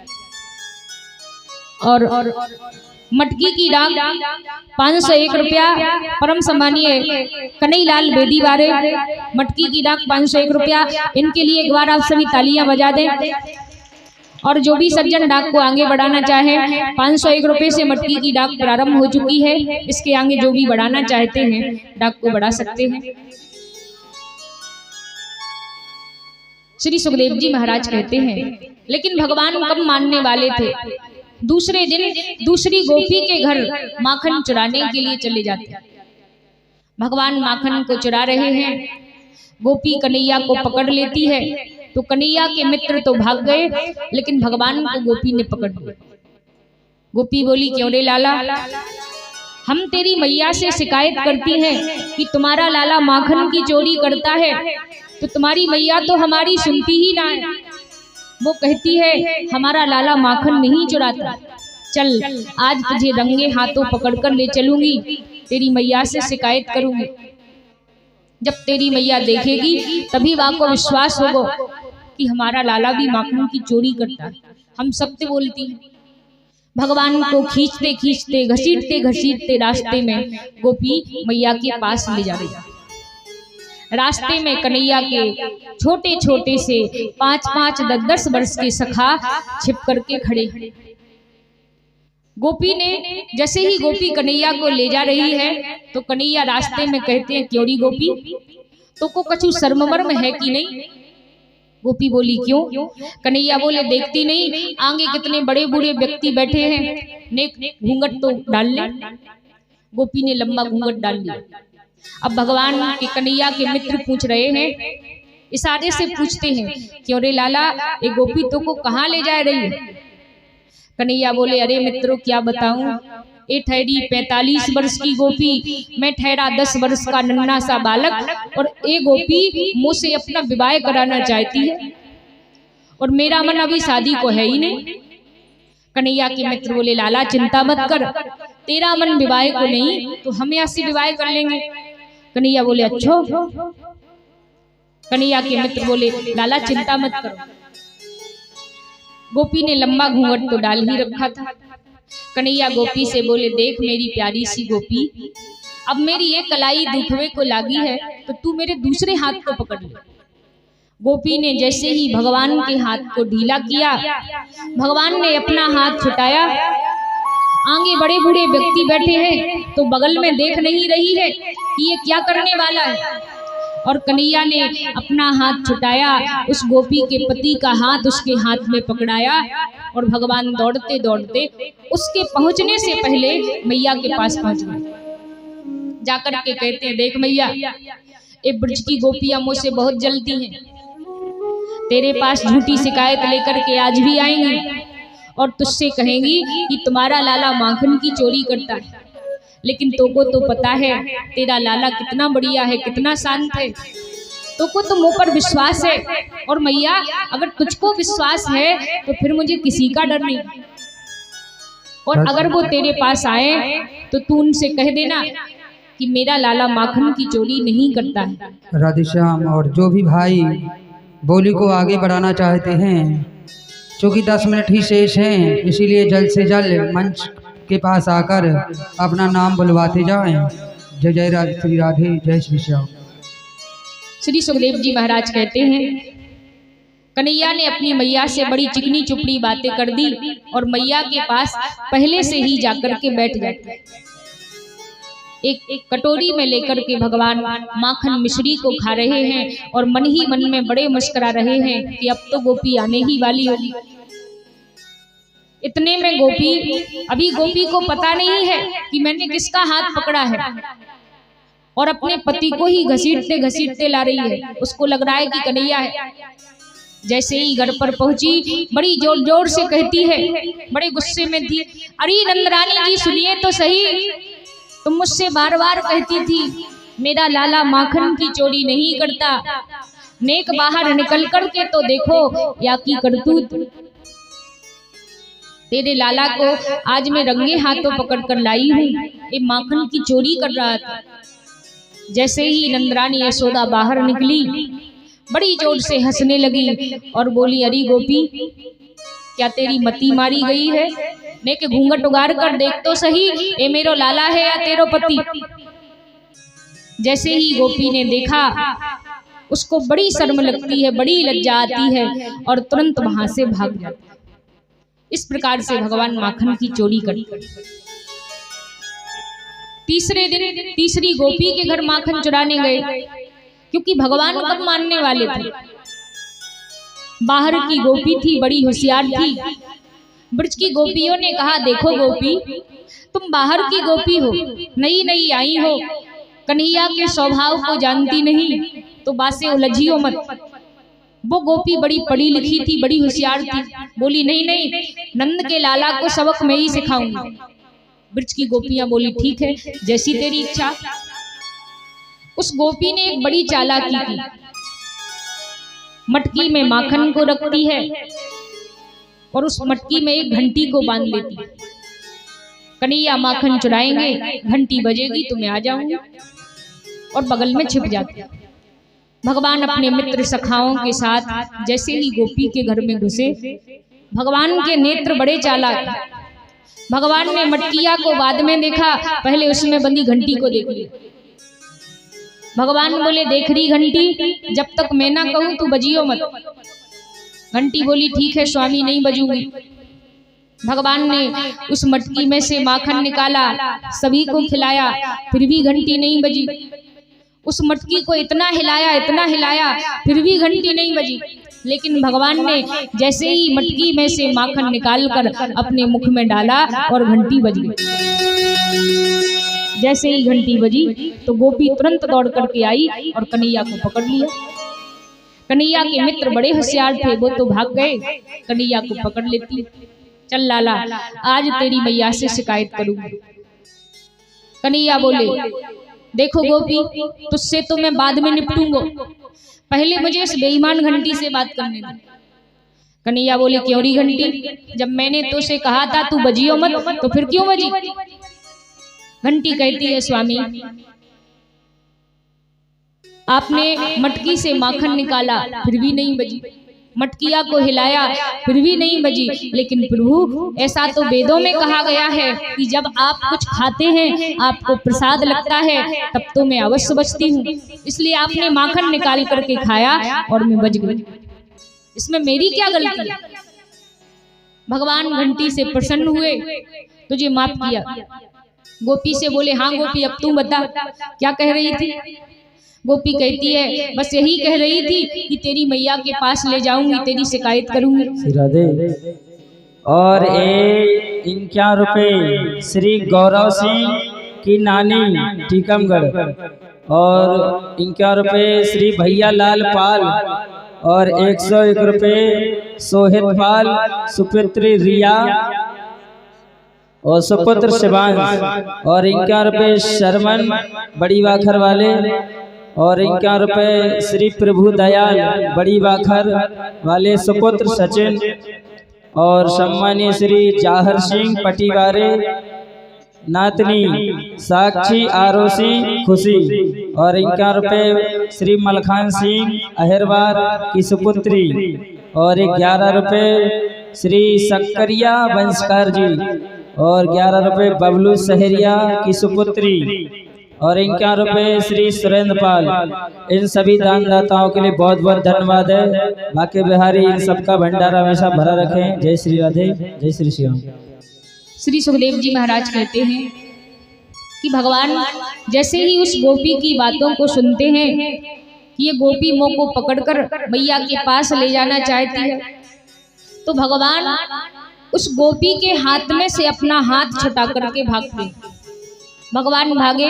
और मटकी की डाक 501 रुपया, परम सम्मानीय कन्हैयालाल बेदी वाले, मटकी की डाक 501 रुपया, इनके लिए एक बार आप सभी तालियां बजा दें। और जो भी सज्जन डाक को आगे बढ़ाना चाहे, 501 रुपये से मटकी की डाक प्रारंभ हो चुकी है, इसके आगे जो भी बढ़ाना चाहते हैं डाक को बढ़ा सकते हैं। श्री सुखदेव जी महाराज कहते हैं, लेकिन भगवान कब मानने वाले थे? दूसरे दिन दूसरी गोपी के घर माखन चुराने के लिए चले जाते। भगवान माखन को चुरा रहे हैं, गोपी कन्हैया को पकड़ लेती है तो कन्हैया के मित्र तो भाग गए, लेकिन भगवान को गोपी ने पकड़ लिया। गोपी बोली, क्यों रे लाला, हम तेरी मैया से शिकायत करती हैं कि तुम्हारा लाला माखन की चोरी करता है, तो तुम्हारी मैया तो हमारी सुनती ही ना है। वो कहती है हमारा लाला माखन नहीं चुराता, चल आज तुझे रंगे हाथों पकड़कर ले चलूंगी, तेरी मैया से शिकायत करूंगी। जब तेरी मैया देखेगी तभी वहाँ को विश्वास होगा कि हमारा लाला भी माखन की चोरी करता है, हम सत्य बोलती हैं। भगवान को खींचते खींचते घसीटते घसीटते रास्ते में गोपी मैया के पास ले जा रही। रास्ते में कन्हैया के छोटे छोटे से 5-5, 10-10 वर्ष के सखा छिप करके खड़े। गोपी ने जैसे ही गोपी कन्हैया को ले जा रही है तो कन्हैया रास्ते में कहते हैं, क्यों री गोपी, तो को कछु शर्म मर्म है कि नहीं? गोपी बोली, क्यों? कन्हैया बोले, देखती नहीं आगे कितने बड़े बूढ़े व्यक्ति बैठे हैं, नेक घूंघट तो डाल ले। गोपी ने लंबा घूंघट डाल लिया। अब भगवान के कन्हैया के मित्र पूछ रहे हैं, इशारे से पूछते हैं, क्यों रे लाला, ये गोपी तो को कहाँ ले जा रही है? कन्हैया बोले, अरे मित्रों क्या बताऊं, ये ठहरी 45 वर्ष की गोपी, मैं ठहरा 10 वर्ष का नन्हा सा बालक, और ये गोपी मुझसे अपना विवाह कराना चाहती है और मेरा मन अभी शादी को है ही नहीं। कन्हैया के मित्र बोले, लाला चिंता मत कर, तेरा मन विवाह को नहीं तो हम ऐसी विवाह कर लेंगे। कन्हैया बोले, अच्छा। कन्हैया के मित्र बोले, लाला चिंता मत करो। गोपी ने लंबा घूंघट तो डाल ही रखा था। कन्हैया गोपी से बोले, देख मेरी प्यारी सी गोपी, अब मेरी ये कलाई दुखवे को लागी है तो तू मेरे दूसरे हाथ को पकड़ ले। गोपी ने जैसे ही भगवान के हाथ को ढीला किया, भगवान ने अपना हाथ छुटाया। आगे बड़े बूढ़े व्यक्ति बैठे हैं तो बगल में देख नहीं रही है कि ये क्या करने वाला है, और कन्हैया ने अपना हाथ छुटाया, उस गोपी के पति का हाथ उसके हाथ में पकड़ाया और भगवान दौड़ते दौड़ते उसके पहुंचने से पहले मैया के पास पहुंच गए। जाकर के कहते हैं, देख मैया, ये ब्रज की गोपियां मुझसे बहुत जलती हैं, तेरे पास झूठी शिकायत लेकर के आज भी आएंगी और तुझसे कहेंगी कि तुम्हारा लाला माखन की चोरी करता है, लेकिन तोको तो पता है तेरा लाला कितना बढ़िया है, कितना शांत है, तोको तो मुंह पर विश्वास है। और मैया अगर तुझको विश्वास है तो फिर मुझे किसी का डर नहीं, और अगर वो तेरे पास आए तो तू उनसे कह देना कि मेरा लाला माखन की चोरी नहीं करता है। राधेश्याम, और जो भी भाई बोली को आगे बढ़ाना चाहते हैं चूँकि 10 मिनट ही शेष हैं, इसीलिए जल्द से जल्द मंच के पास आकर अपना नाम बुलवाते जाएं। जय जय श्री राधे, जय श्री श्याम। श्री सुखदेव जी महाराज कहते हैं, कन्हैया ने अपनी मैया से बड़ी चिकनी चुपड़ी बातें कर दी और मैया के पास पहले से ही जाकर के बैठ जाते। एक कटोरी में लेकर के भगवान माखन मिश्री को खा रहे हैं और मन ही मन में बड़े मुस्कुरा रहे हैं कि अब तो गोपी आने ही वाली होगी। इतने में गोपी को पता नहीं है कि मैंने किसका हाथ पकड़ा है और अपने पति को ही घसीटते घसीटते ला रही है। उसको लग रहा है कि कन्हैया है। जैसे ही घर पर पहुंची बड़ी जोर जोर से कहती है, बड़े गुस्से में थी, अरे नंदरानी जी सुनिए तो सही, तुम मुझसे बार बार कहती थी मेरा लाला माखन की चोरी नहीं करता, नेक बाहर निकल कर के तो देखो या की करतूत। तेरे लाला को आज मैं रंगे हाथों पकड़ कर लाई हूँ, ये माखन की चोरी कर रहा था। जैसे ही नंदरानी यशोदा बाहर निकली बड़ी जोर से हंसने लगी और बोली, अरे गोपी क्या तेरी मती मारी गई है? नेक घूंघट उगार कर देख तो सही, ये मेरो लाला है या तेरो पति। जैसे ही गोपी ने देखा उसको बड़ी शर्म लगती है, बड़ी लज्जा आती है और तुरंत वहां से भाग जाती है। इस प्रकार से भगवान माखन की चोरी करते। तीसरे दिन तीसरी गोपी के घर माखन चुराने गए, क्योंकि भगवान कब मानने वाले थे। बाहर की गोपी थी, बड़ी होशियार थी। ब्रज की गोपियों ने कहा, देखो गोपी तुम बाहर की गोपी हो, नई नई आई हो, कन्हैया के स्वभाव को जानती नहीं, तो बासे उलझियो मत। वो गोपी बड़ी पढ़ी लिखी थी, बड़ी होशियार थी, बोली नहीं नहीं, नंद के लाला को सबक मैं ही सिखाऊंगी। ब्रज की गोपियां बोली ठीक है, जैसी तेरी इच्छा। उस गोपी ने एक बड़ी चालाकी की, मटकी में माखन को रखती है और उस मटकी में एक घंटी को बांध लेती है। कन्हैया माखन चुराएंगे, घंटी बजेगी तो मैं आ जाऊंगी, और बगल में छिप जाती है। भगवान अपने मित्र सखाओं के साथ जैसे ही गोपी के घर में घुसे, भगवान के नेत्र बड़े चालाक। भगवान ने मटकिया को बाद में देखा, पहले उसमें बंदी घंटी को देख लिया। भगवान बोले, देख रही घंटी, जब तक मैं ना कहूं तू बजियो मत। घंटी बोली ठीक है स्वामी, नहीं बजूंगी। भगवान ने उस मटकी में से माखन निकाला, सभी को खिलाया, फिर भी घंटी नहीं बजी। उस मटकी को इतना हिलाया, फिर भी घंटी नहीं बजी। लेकिन भगवान ने जैसे ही मटकी में से माखन निकालकर अपने मुख में डाला और घंटी बज गई। जैसे ही घंटी बजी तो गोपी तुरंत दौड़ करके आई और कन्हैया को पकड़ लिया। कन्हैया के मित्र बड़े होशियार थे, वो तो भाग गए, कन्हैया को पकड़ लेती। चल लाला, आज तेरी मैया से शिकायत करूंगी। कन्हैया बोले, देखो गोपी, तुझसे तो मैं बाद में निपटूंगा, पहले मुझे इस बेईमान घंटी से बात करने दे। कन्हैया बोले, क्यों री घंटी, जब मैंने तो से कहा था तू बजियो मत, तो फिर क्यों बजी? घंटी कहती है, स्वामी आपने मटकी से माखन निकाला, फिर भी नहीं बजी, मटकिया को हिलाया, फिर भी नहीं बजी। लेकिन प्रभु, ऐसा तो वेदों में कहा गया है कि जब आप कुछ खाते हैं, आपको प्रसाद लगता है, तब तो मैं अवश्य बचती हूँ। इसलिए आपने माखन निकाल करके खाया और मैं बच गई, इसमें मेरी क्या गलती है? भगवान घंटी से प्रसन्न हुए, तुझे माफ किया। गोपी से बोले, हाँ गोपी, अब तू बता क्या कह रही थी? गोपी कहती है, बस यही कह रही थी कि तेरी मैया के पास ले जाऊंगी, तेरी शिकायत करूंगी। राधे। और 51 रुपए श्री गौरव सिंह की नानी टीकमगढ़, और 51 रुपए श्री भैया लाल पाल, और 101 रुपए सोहित पाल, सुपुत्री रिया और सुपुत्र शिवांश, और 51 रुपए शर्मन बड़ी वाखर वाले, और 51 रुपए श्री प्रभु दयाल बड़ी वाखर वाले सुपुत्र सचिन, और सम्मानीय श्री जाहर सिंह पटीवारे नातनी साक्षी आरोसी खुशी, और 51 रुपए श्री मलखान सिंह अहिरवार की सुपुत्री, और 11 रुपए श्री शक्करिया वंशकार जी और 11 रुपये बबलू सहरिया की सुपुत्री और 51 रुपये श्री सुरेंद्र पाल। इन सभी दानदाताओं के लिए बहुत बहुत धन्यवाद है। बाकी बिहारी इन सबका भंडारा हमेशा भरा रखें। जय श्री राधे, जय श्री श्याम। श्री सुखदेव जी महाराज कहते हैं कि भगवान जैसे ही उस गोपी की बातों को सुनते हैं कि ये गोपी मोह को पकड़कर मैया के पास ले जाना चाहती है, तो भगवान उस गोपी के हाथ में से अपना हाथ छुटा करके भागते। भगवान भागे,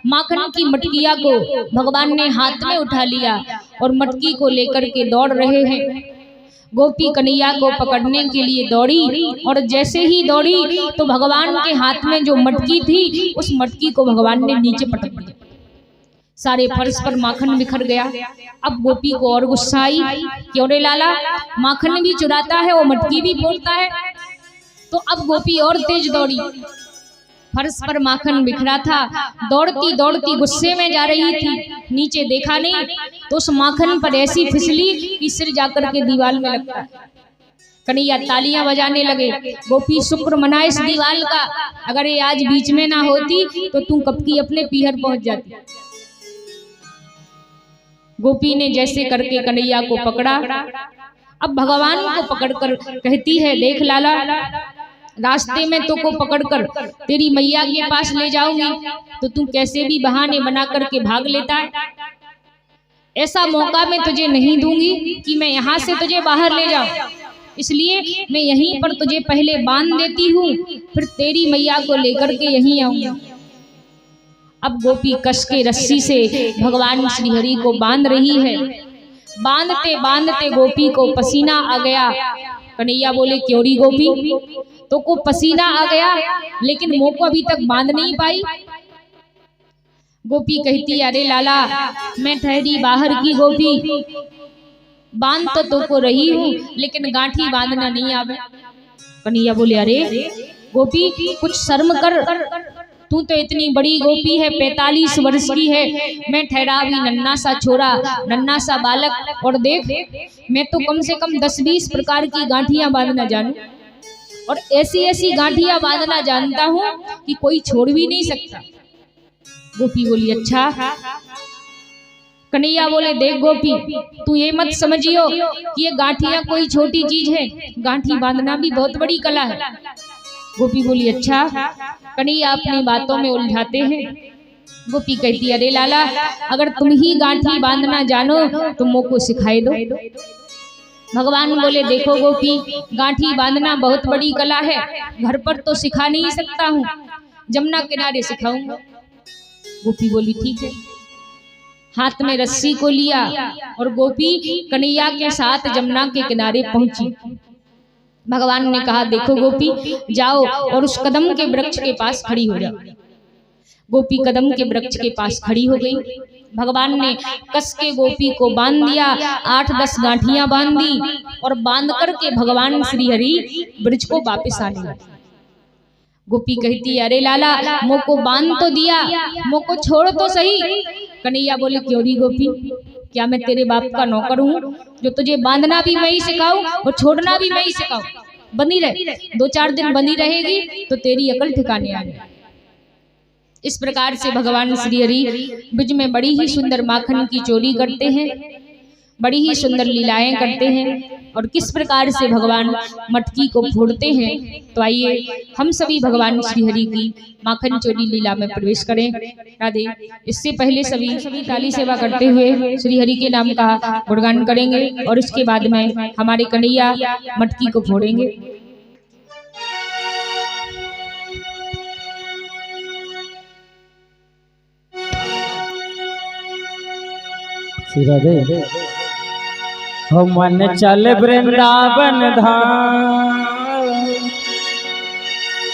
माखन की मटकिया को भगवान ने हाथ में उठा लिया और मटकी को लेकर के दौड़ रहे हैं। गोपी कन्हैया को पकड़ने के लिए दौड़ी और जैसे ही दौड़ी तो भगवान के हाथ में जो मटकी थी उस मटकी को भगवान ने नीचे पटक दिया। सारे फर्श पर माखन बिखर गया। अब गोपी को और गुस्सा आई, क्यों रे लाला, माखन भी चुराता है और मटकी भी फोड़ता है। तो अब गोपी और तेज दौड़ी, फर्श पर माखन बिखरा था, दौड़ती दौड़ती गुस्से में जा रही थी, नीचे देखा नहीं तो उस माखन पर ऐसी फिसली कि सिर जाकर के दीवार में लगता। कन्हैया तालियां बजाने लगे, गोपी शुक्र मना इस दीवार का, अगर ये आज बीच में ना होती तो तू कब की अपने पीहर पहुंच जाती। गोपी ने जैसे करके कन्हैया को पकड़ा। अब भगवान को पकड़कर कहती है, देख लाला, रास्ते में तो को पकड़कर तेरी मैया के पास ले जाऊंगी तो तू कैसे भी बहाने बना करके भाग लेता है। ऐसा मौका मैं तुझे नहीं दूंगी कि मैं यहाँ से तुझे बाहर ले जाऊं, इसलिए मैं यहीं पर तुझे पहले बांध देती हूँ, फिर तेरी मैया को लेकर के यहीं आऊंगी। अब गोपी कस के रस्सी से भगवान श्री हरि को बांध रही है। बांधते बांधते गोपी को पसीना आ गया। कन्हैया बोले, क्यों री गोपी, तो को पसीना आ गया लेकिन मुंह को अभी तक बांध नहीं पाई। गोपी कहती, अरे लाला, मैं ठहरी बाहर की गोपी, बांध तो को रही हूँ लेकिन गांठी बांधना नहीं आवे। कन्हैया बोले, अरे गोपी कुछ शर्म कर, तू तो इतनी बड़ी गोपी है, 45 वर्ष की है, मैं ठहरा भी नन्ना सा छोरा, नन्ना सा बालक, और देख मैं तो कम से कम 10-20 प्रकार की गांठियां बांधना जानू और ऐसी ऐसी गांठियां बांधना जानता हूँ कि कोई छोड़ भी नहीं सकता। गोपी बोली, अच्छा। कन्हैया बोले, देख गोपी, तू ये मत समझियो कि ये गांठियां कोई छोटी चीज है, गांठी बांधना भी बहुत बड़ी कला है। गोपी बोली, अच्छा। कन्हैया अपनी बातों में उलझाते हैं। गोपी कहती, अरे लाला, अगर तुम ही गांठी बांधना जानो तो मुझ को सिखाए दो। भगवान बोले, देखो गोपी, गांठी बांधना बहुत बड़ी कला है, घर पर तो सिखा नहीं सकता हूँ, जमुना किनारे सिखाऊंगा। गोपी बोली, ठीक है। हाथ में रस्सी को लिया और गोपी कन्हैया के साथ जमुना के किनारे पहुंची। भगवान ने कहा, देखो गोपी, जाओ और उस कदम के वृक्ष के पास खड़ी हो जाओ। गोपी कदम के वृक्ष के पास खड़ी हो गई। भगवान ने कस के गोपी को बांध दिया, 8-10 गांठियां बांध दी और बांध करके भगवान श्री हरि ब्रज को वापस आने लगे। गोपी कहती, अरे लाला, मुझ को बांध तो दिया, मुझ को छोड़ तो सही। कन्हैया बोले, क्यों री गोपी, क्या मैं तेरे बाप का नौकर हूँ जो तुझे बांधना भी मैं ही सिखाऊं और छोड़ना भी मैं ही सिखाऊं? बनी रहे, 2-4 दिन बनी रहेगी तो तेरी अकल ठिकाने आ जाए। इस प्रकार से भगवान श्री हरि ब्रज में बड़ी ही सुंदर माखन की चोरी करते हैं, बड़ी ही सुंदर लीलाएं करते हैं और किस प्रकार से भगवान मटकी को फोड़ते हैं। तो आइए हम सभी भगवान श्री हरि की माखन चोरी लीला में प्रवेश करें। राधे। इससे पहले सभी ताली सेवा करते हुए श्री हरि के नाम का गुणगान करेंगे और इसके बाद में हमारे कन्हैया मटकी को फोड़ेंगे। श्री राधे। हो मन चल वृंदावन धाम,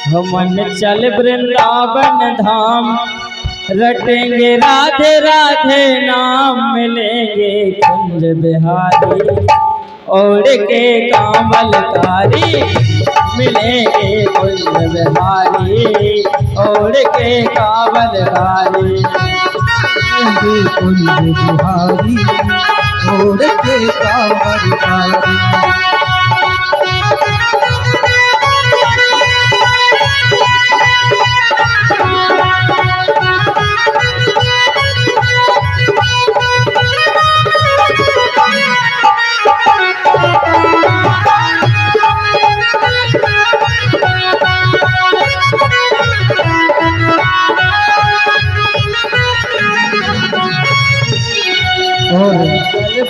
हो मन चल वृंदावन धाम, रटेंगे राधे राधे नाम, मिलेंगे कुंज बिहारी ओढ़ के कांवलकारी, मिलेंगे कुंज बिहारी ओढ़ के कांवलकारी, कुंज बिहारी ओढ़ के कांवलकारी।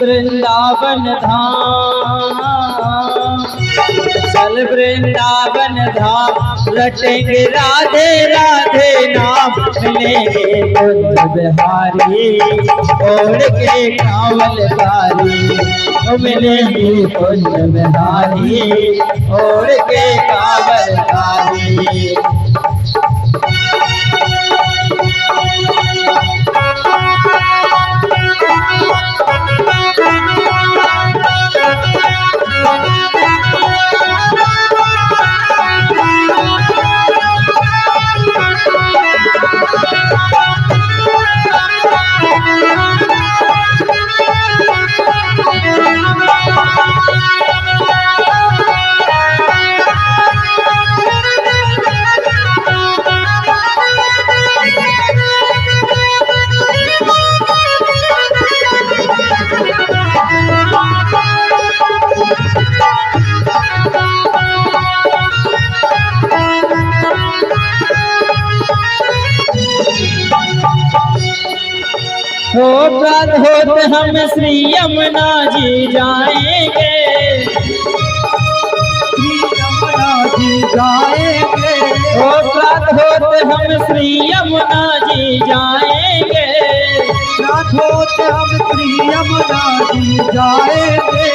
वृंदावन धाम, चल वृंदावन धाम, रटेंगे राधे राधे नाम, मिलेंगे कुंज बिहारी ओढ़ के कांवल कारी, मिलेंगे कुंज बिहारी ओढ़ के कांवल कारी। हो प्रात होते हम श्री यमुना जी जाएंगे, श्री यमुना जी जाएंगे। हो प्रात होते हम श्री यमुना जी जाएंगे, रात होते हम श्री यमुना जी जाएंगे।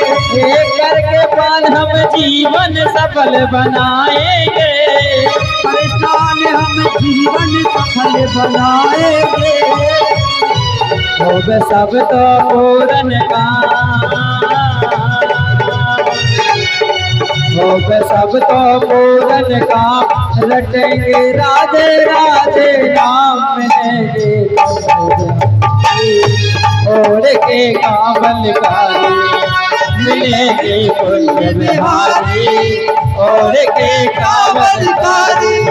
एक करके पान हम जीवन सफल बनाएंगे, परेशान हम जीवन सफल बनाएंगे। होब सब तो पूरन काम, होब सब तो पूरन काम, रटेंगे राधे राधे नाम, मिलेंगे ओढ़ के कांवल कारी, मिलेंगे कुंज बिहारी ओढ़ के कांवल कारी।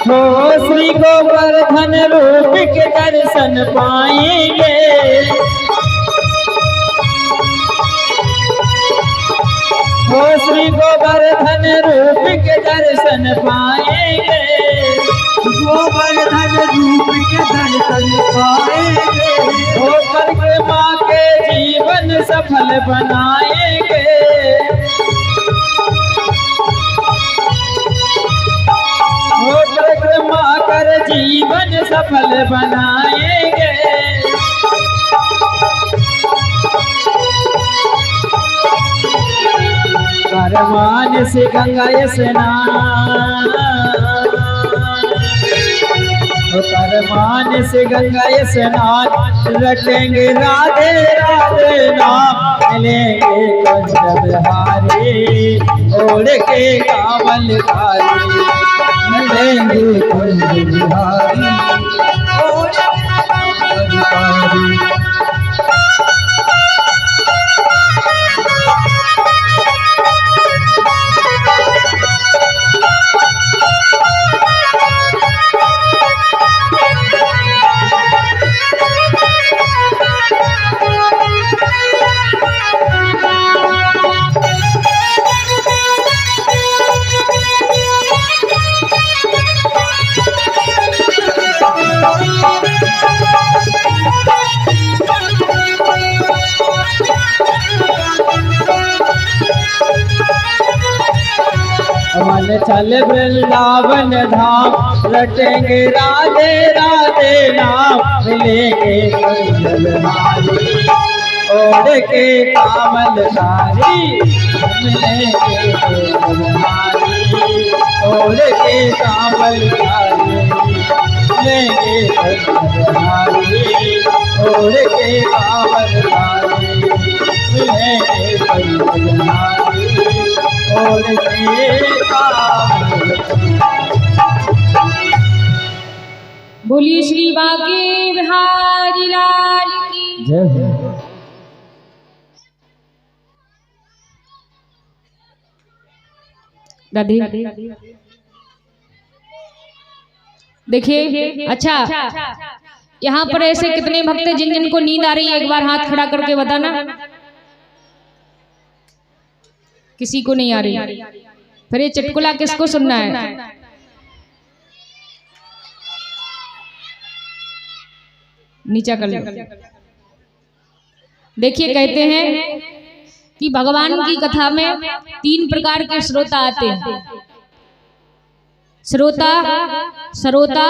हो श्री गोवर्धन रूप के दर्शन पाएंगे, हो श्री गोवर्धन रूप के दर्शन पाएंगे, गोवर्धन रूप के दर्शन पाएंगे। हो करके माँ के जीवन सफल बनाएंगे, हो परिक्रमा कर जीवन सफल बनाएंगे। करमान से गंगा स्नान, करमान से गंगा स्नान, रटेंगे राधे राधे नाम, मिलेंगे कुंज बिहारी ओढ़ के कांवल कारी, मिलेंगे कुंज बिहारी ओढ़ के कांवल कारी। मन चल वृंदावन धाम, रटेंगे राधे राधे नाम, मिलेंगे कुंज बिहारी ओढ़ के कामलकारी मिलेंगे तुम्हारी, ओढ़ के कामलकारी लेंगे तुम्हारी, ओढ़ के कामलकारी मिलेंगे तुम्हारी, ओढ़ के कामलकारी। बोलिए श्री बांके बिहारी लाल की जय हो। राधे। देखिए, अच्छा यहाँ पर ऐसे कितने भक्त हैं जिन जिनको नींद आ रही है? एक बार हाथ खड़ा करके बताना। किसी को नहीं आ रही? फिर ये चुटकुला किसको सुनना है? नीचा कर लो। देखिए, कहते हैं कि भगवान की कथा में 3 प्रकार के श्रोता आते हैं, श्रोता, सरोता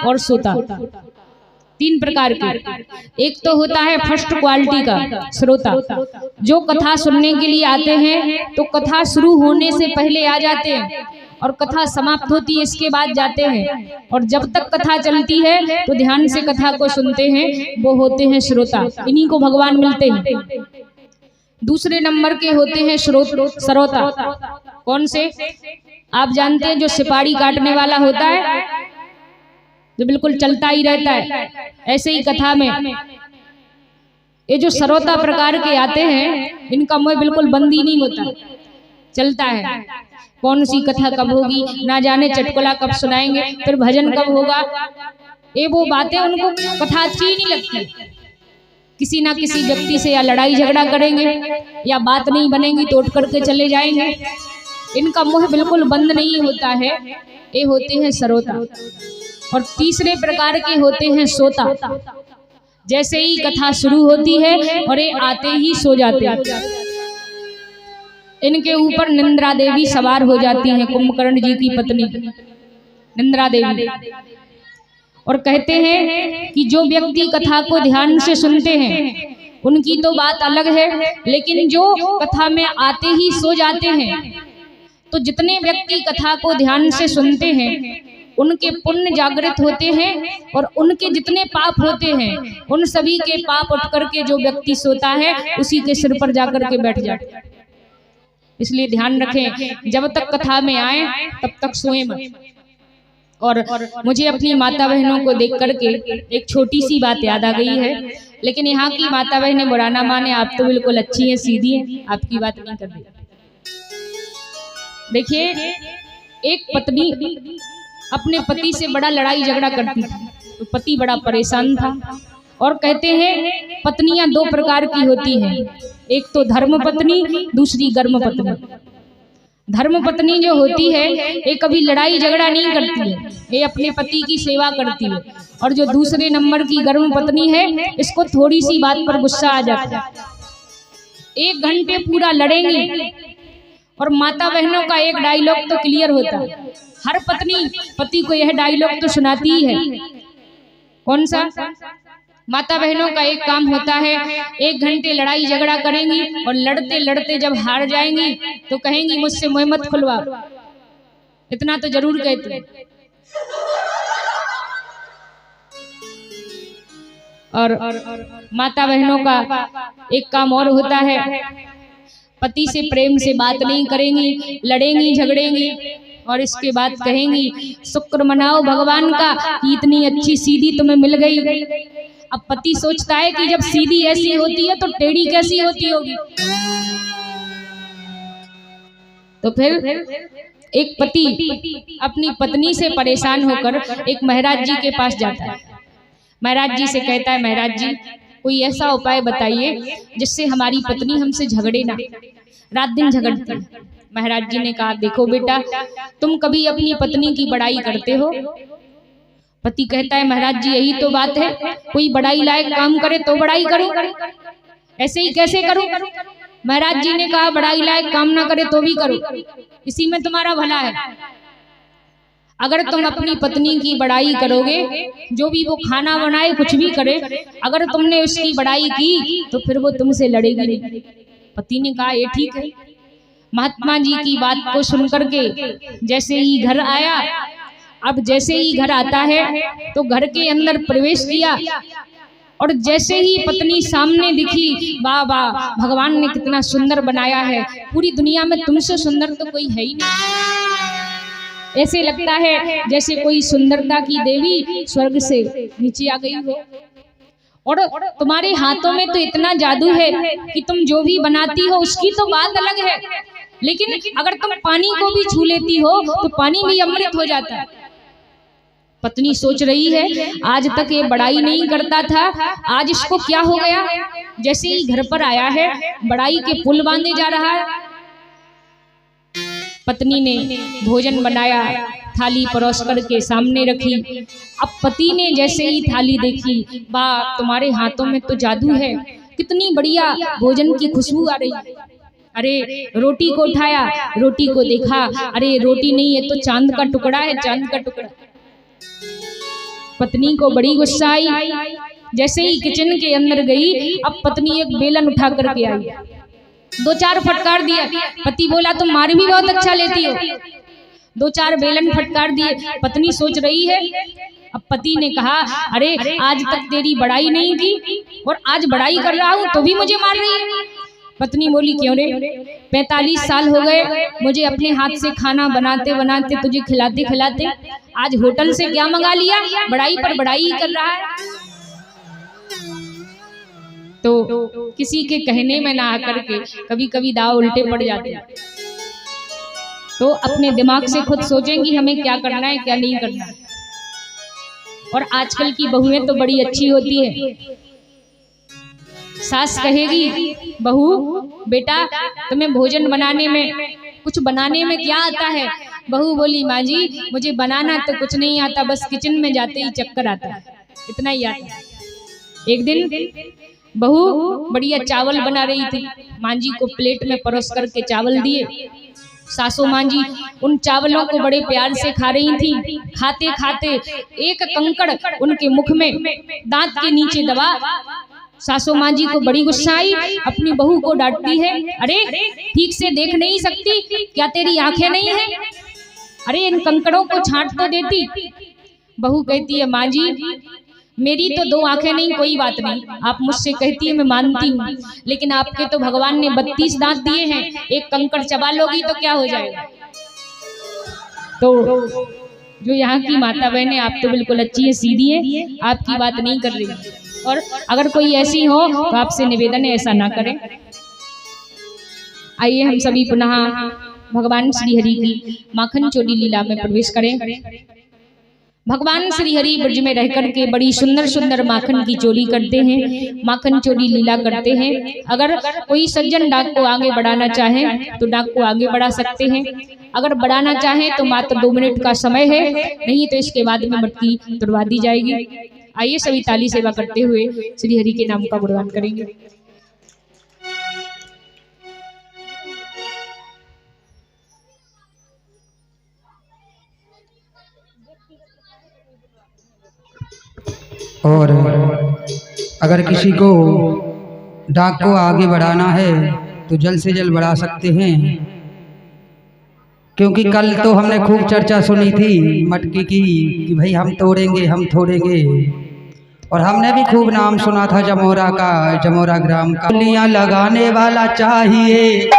और सोता। 3 प्रकार के। एक तो होता है फर्स्ट क्वालिटी का श्रोता, जो कथा सुनने के लिए आते हैं तो कथा शुरू होने से पहले आ जाते हैं और कथा समाप्त होती है इसके बाद जाते हैं, और जब तक कथा चलती है तो ध्यान से कथा को सुनते हैं, वो होते हैं श्रोता। इन्हीं को भगवान मिलते हैं। दूसरे नंबर के होते हैं सरोता। कौन से? आप जानते हैं, जो सिपाड़ी काटने वाला होता है, जो बिल्कुल चलता ही रहता है, ऐसे ही कथा में ये जो सरोता प्रकार के आते हैं, इनका मुंह बिल्कुल बंद ही नहीं होता, चलता है। कौन सी कथा कब होगी, ना जाने चुटकुला कब सुनाएंगे, फिर भजन कब होगा, ये वो बातें उनको कथा अच्छी ही नहीं लगती। किसी ना किसी व्यक्ति से या लड़ाई झगड़ा करेंगे या बात नहीं बनेगी तो उठ करके चले जाएंगे। इनका मुंह बिल्कुल बंद नहीं होता है। ये होते हैं सरोता। और तीसरे प्रकार के होते हैं सोता। जैसे ही कथा शुरू होती है और ये आते ही सो जाते हैं। इनके ऊपर निंद्रा देवी सवार हो जाती हैं, कुंभकर्ण जी की पत्नी निंद्रा देवी। और कहते हैं कि जो व्यक्ति कथा को ध्यान से सुनते हैं उनकी तो बात अलग है, लेकिन जो कथा में आते ही सो जाते हैं, तो जितने व्यक्ति कथा को ध्यान से सुनते हैं उनके पुण्य जागृत होते हैं, और उनके जितने पाप होते हैं उन सभी के पाप उठ करके जो व्यक्ति सोता है उसी के सिर पर जाकर के बैठ जाते हैं। इसलिए ध्यान रखें, जब तक कथा में आए तब तक सोए मत। और मुझे अपनी माता बहनों को देख करके एक छोटी सी बात याद आ गई है, लेकिन यहाँ की माता बहनें बुरा ना माने, आप तो बिल्कुल अच्छी हैं, सीधी हैं, आपकी बात नहीं कर रही। देखिए, एक पत्नी अपने पति से बड़ा लड़ाई झगड़ा करती थी, तो पति बड़ा परेशान था। और कहते हैं पत्नियां 2 प्रकार की होती हैं, एक तो धर्म पत्नी, दूसरी गर्म पत्नी। धर्म पत्नी जो होती है ये कभी लड़ाई झगड़ा नहीं करती है, ये अपने पति की सेवा करती है। और जो दूसरे नंबर की गर्म पत्नी है, इसको थोड़ी सी बात पर गुस्सा आ जाता है, 1 घंटे पूरा लड़ेंगी। और माता बहनों का एक डायलॉग तो क्लियर होता है, हर पत्नी पति को यह डायलॉग तो सुनाती ही है। कौन सा? माता बहनों का एक काम होता है, 1 घंटे लड़ाई झगड़ा करेंगी और लड़ते लड़ते जब हार जाएंगी तो कहेंगी मुझसे मुंह मत खुलवा। इतना तो जरूर कहती हैं। और माता बहनों का एक काम और होता है, पति से प्रेम से बात नहीं करेंगी, लड़ेंगी झगड़ेंगी और इसके बाद कहेंगी शुक्र मनाओ भगवान का कि इतनी अच्छी सीधी तुम्हें मिल गई। अब पति सोचता है कि जब सीधी ऐसी होती है तो टेढ़ी कैसी होती होगी। तो फिर एक पति अपनी पत्नी से परेशान होकर एक महाराज जी के पास जाता है। महाराज जी से कहता है, महाराज जी कोई ऐसा उपाय बताइए जिससे हमारी पत्नी हमसे झगड़े ना, रात दिन झगड़ती है। महाराज जी ने कहा, देखो बेटा, तुम कभी अपनी पत्नी की बड़ाई करते हो? पति कहता है, महाराज जी यही तो बात है, कोई बड़ाई लायक काम करे तो बड़ाई करूं, ऐसे ही कैसे करूं? महाराज जी ने कहा, बड़ाई लायक काम ना करे तो भी करो, इसी में तुम्हारा भला है। अगर तुम अपनी पत्नी की बड़ाई करोगे, जो भी वो खाना बनाए कुछ भी करे, अगर तुमने उसकी बड़ाई की तो फिर वो तुमसे लड़ेगी नहीं। पति ने कहा ये ठीक है। महात्मा जी की बात को सुनकर के जैसे ही घर आया, अब जैसे ही घर आता है तो घर के अंदर प्रवेश किया और जैसे ही पत्नी सामने दिखी, वाह वाह भगवान ने कितना सुंदर बनाया है, पूरी दुनिया में तुमसे सुंदर तो कोई है ही नहीं। ऐसे लगता है जैसे कोई सुंदरता की देवी स्वर्ग से नीचे आ गई हो, और तुम्हारे हाथों में तो इतना जादू है कि तुम जो भी बनाती हो उसकी तो बात अलग है, लेकिन अगर तुम पानी को भी छू लेती हो तो पानी भी अमृत हो जाता है। पत्नी सोच रही है आज तक ये बड़ाई नहीं करता था, आज इसको क्या हो गया। जैसे ही घर पर आया है बड़ाई के पुल बांधे जा रहा है। पत्नी ने भोजन बनाया, थाली परोस करके सामने रखी। अब पति ने जैसे ही थाली देखी, वाह तुम्हारे हाथों में तो जादू है, कितनी बढ़िया भोजन की खुशबू आ रही है। अरे रोटी को उठाया, रोटी को देखा, अरे रोटी नहीं है तो चांद का टुकड़ा है, चांद का टुकड़ा। पत्नी को बड़ी गुस्सा आई। जैसे ही किचन के अंदर गई, अब पत्नी एक बेलन उठा करके आई, 2-4 फटकार दिया। पति बोला तुम मार भी बहुत अच्छा लेती हो। 2-4 बेलन फटकार दिए। पत्नी सोच रही है, अब पति ने कहा अरे आज तक तेरी बड़ाई नहीं की और आज बड़ाई कर रहा हूं तो भी मुझे मार रही है। पत्नी बोली क्यों रे, 45 साल हो गए मुझे अपने हाथ से खाना बनाते बनाते, तुझे खिलाते खिलाते, आज होटल से क्या मंगा लिया, बड़ाई पर बड़ाई ही कर रहा है। तो किसी के कहने में ना आकर के कभी कभी दाव उल्टे पड़ जाते हैं। तो अपने दिमाग से खुद सोचेंगी हमें क्या करना है क्या नहीं करना है। और आजकल की बहुएं तो बड़ी अच्छी होती है। सास कहेगी बहू बेटा तुम्हें भोजन बनाने में, कुछ बनाने में क्या आता है। बहू बोली माँ जी मुझे बनाना तो कुछ नहीं आता, बस किचन में जाते ही चक्कर आता है, इतना ही आता है। एक दिन बहू बढ़िया चावल बना रही थी, माँ जी को प्लेट में परोस करके चावल दिए। सासू माँ जी उन चावलों को बड़े प्यार से खा रही थी। खाते खाते एक कंकड़ उनके मुख में दांत के नीचे दबा। सासू माँ जी को बड़ी गुस्सा आई, अपनी बहू को डांटती है, अरे ठीक से देख नहीं सकती क्या, तेरी आंखें नहीं है, अरे इन कंकड़ों को छांट तो देती। बहू कहती है माँ जी मेरी तो 2 आंखें नहीं, कोई बात नहीं, आप मुझसे कहती है मैं मानती हूँ, लेकिन आपके तो भगवान ने 32 दांत दिए हैं, एक कंकड़ चबा लोगी तो क्या हो जाएगा। तो जो यहाँ की माता बहनें, आप तो बिल्कुल अच्छी है, सीधी है, आपकी बात नहीं कर रही। और अगर कोई ऐसी हो तो आपसे निवेदन है ऐसा ना करें। आइए हम सभी पुनः भगवान श्री हरि की माखन चोरी लीला में प्रवेश करें। भगवान श्री हरि ब्रज में रह करके बड़ी सुंदर सुंदर माखन की चोरी करते हैं, माखन चोरी लीला करते हैं। अगर कोई सज्जन डाक को आगे बढ़ाना चाहे तो डाक को आगे बढ़ा सकते हैं। अगर बढ़ाना चाहे तो मात्र 2 मिनट का समय है, नहीं तो इसके बाद में मटकी तुड़वा दी जाएगी। आइए सभी ताली सेवा करते हुए श्री हरि के नाम का गुणगान करेंगे। और अगर किसी को डाक को आगे बढ़ाना है तो जल्द से जल्द बढ़ा सकते हैं, क्योंकि कल तो हमने खूब चर्चा सुनी थी मटकी की कि भाई हम तोड़ेंगे हम तोड़ेंगे, और हमने भी खूब नाम सुना था जमोरा का, जमोरा ग्राम का। गोलियां लगाने वाला चाहिए,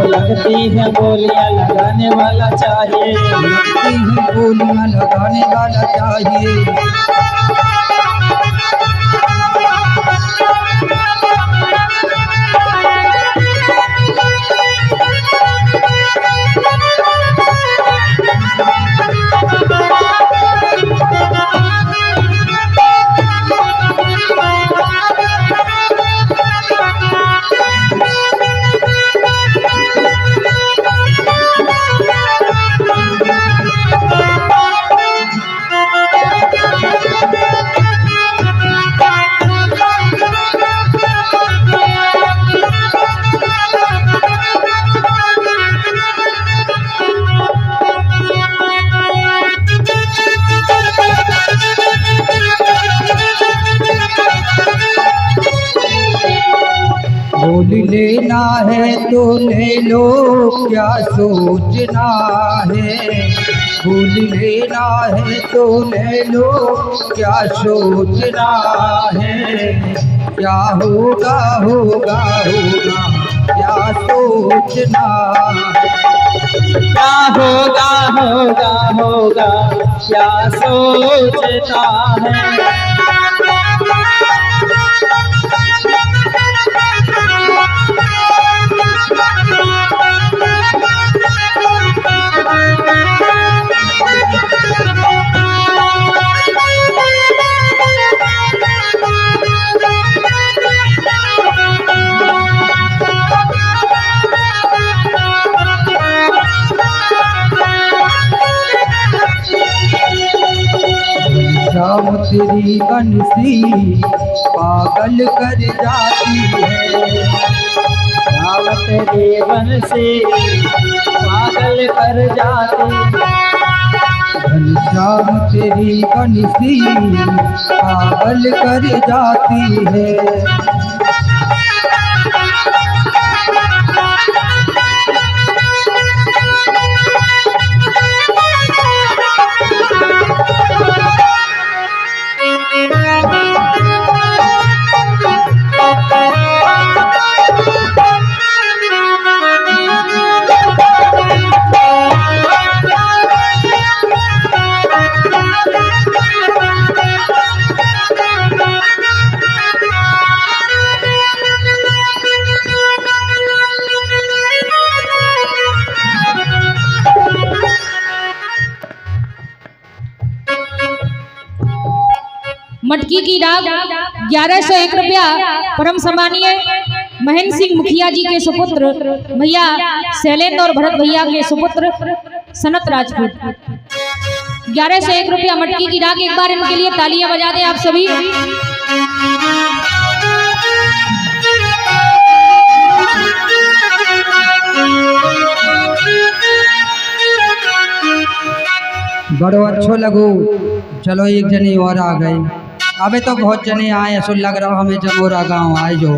लगती है गोलियां लगाने वाला चाहिए, लगती है गोलियां लगाने वाला चाहिए। लेना है तो ले लो, क्या सोचना है। फूल लेना है तो ले लो, क्या सोचना है। क्या होगा होगा होगा, क्या सोचना है। क्या होगा होगा होगा, क्या सोचता है। शाम तेरी बंसी पागल कर जाती है। शाम तेरी बंसी पागल कर जाती। शाम तेरी बंसी पागल कर जाती है। मटकी की डाक 1101 रुपया परम सम्मानीय महेंद्र सिंह मुखिया जी के सुपुत्र भैया शैलेंद्र और भरत भैया के सुपुत्र सनत राजपूत। 1101 रुपया मटकी की डाक। एक बार इनके लिए तालियां बजा दें आप सभी। बड़ो अच्छो लगो। चलो एक जने और आ गए। अबे तो बहुत जने आए, ऐसा लग रहा हमें जमोरा गांव आए जो।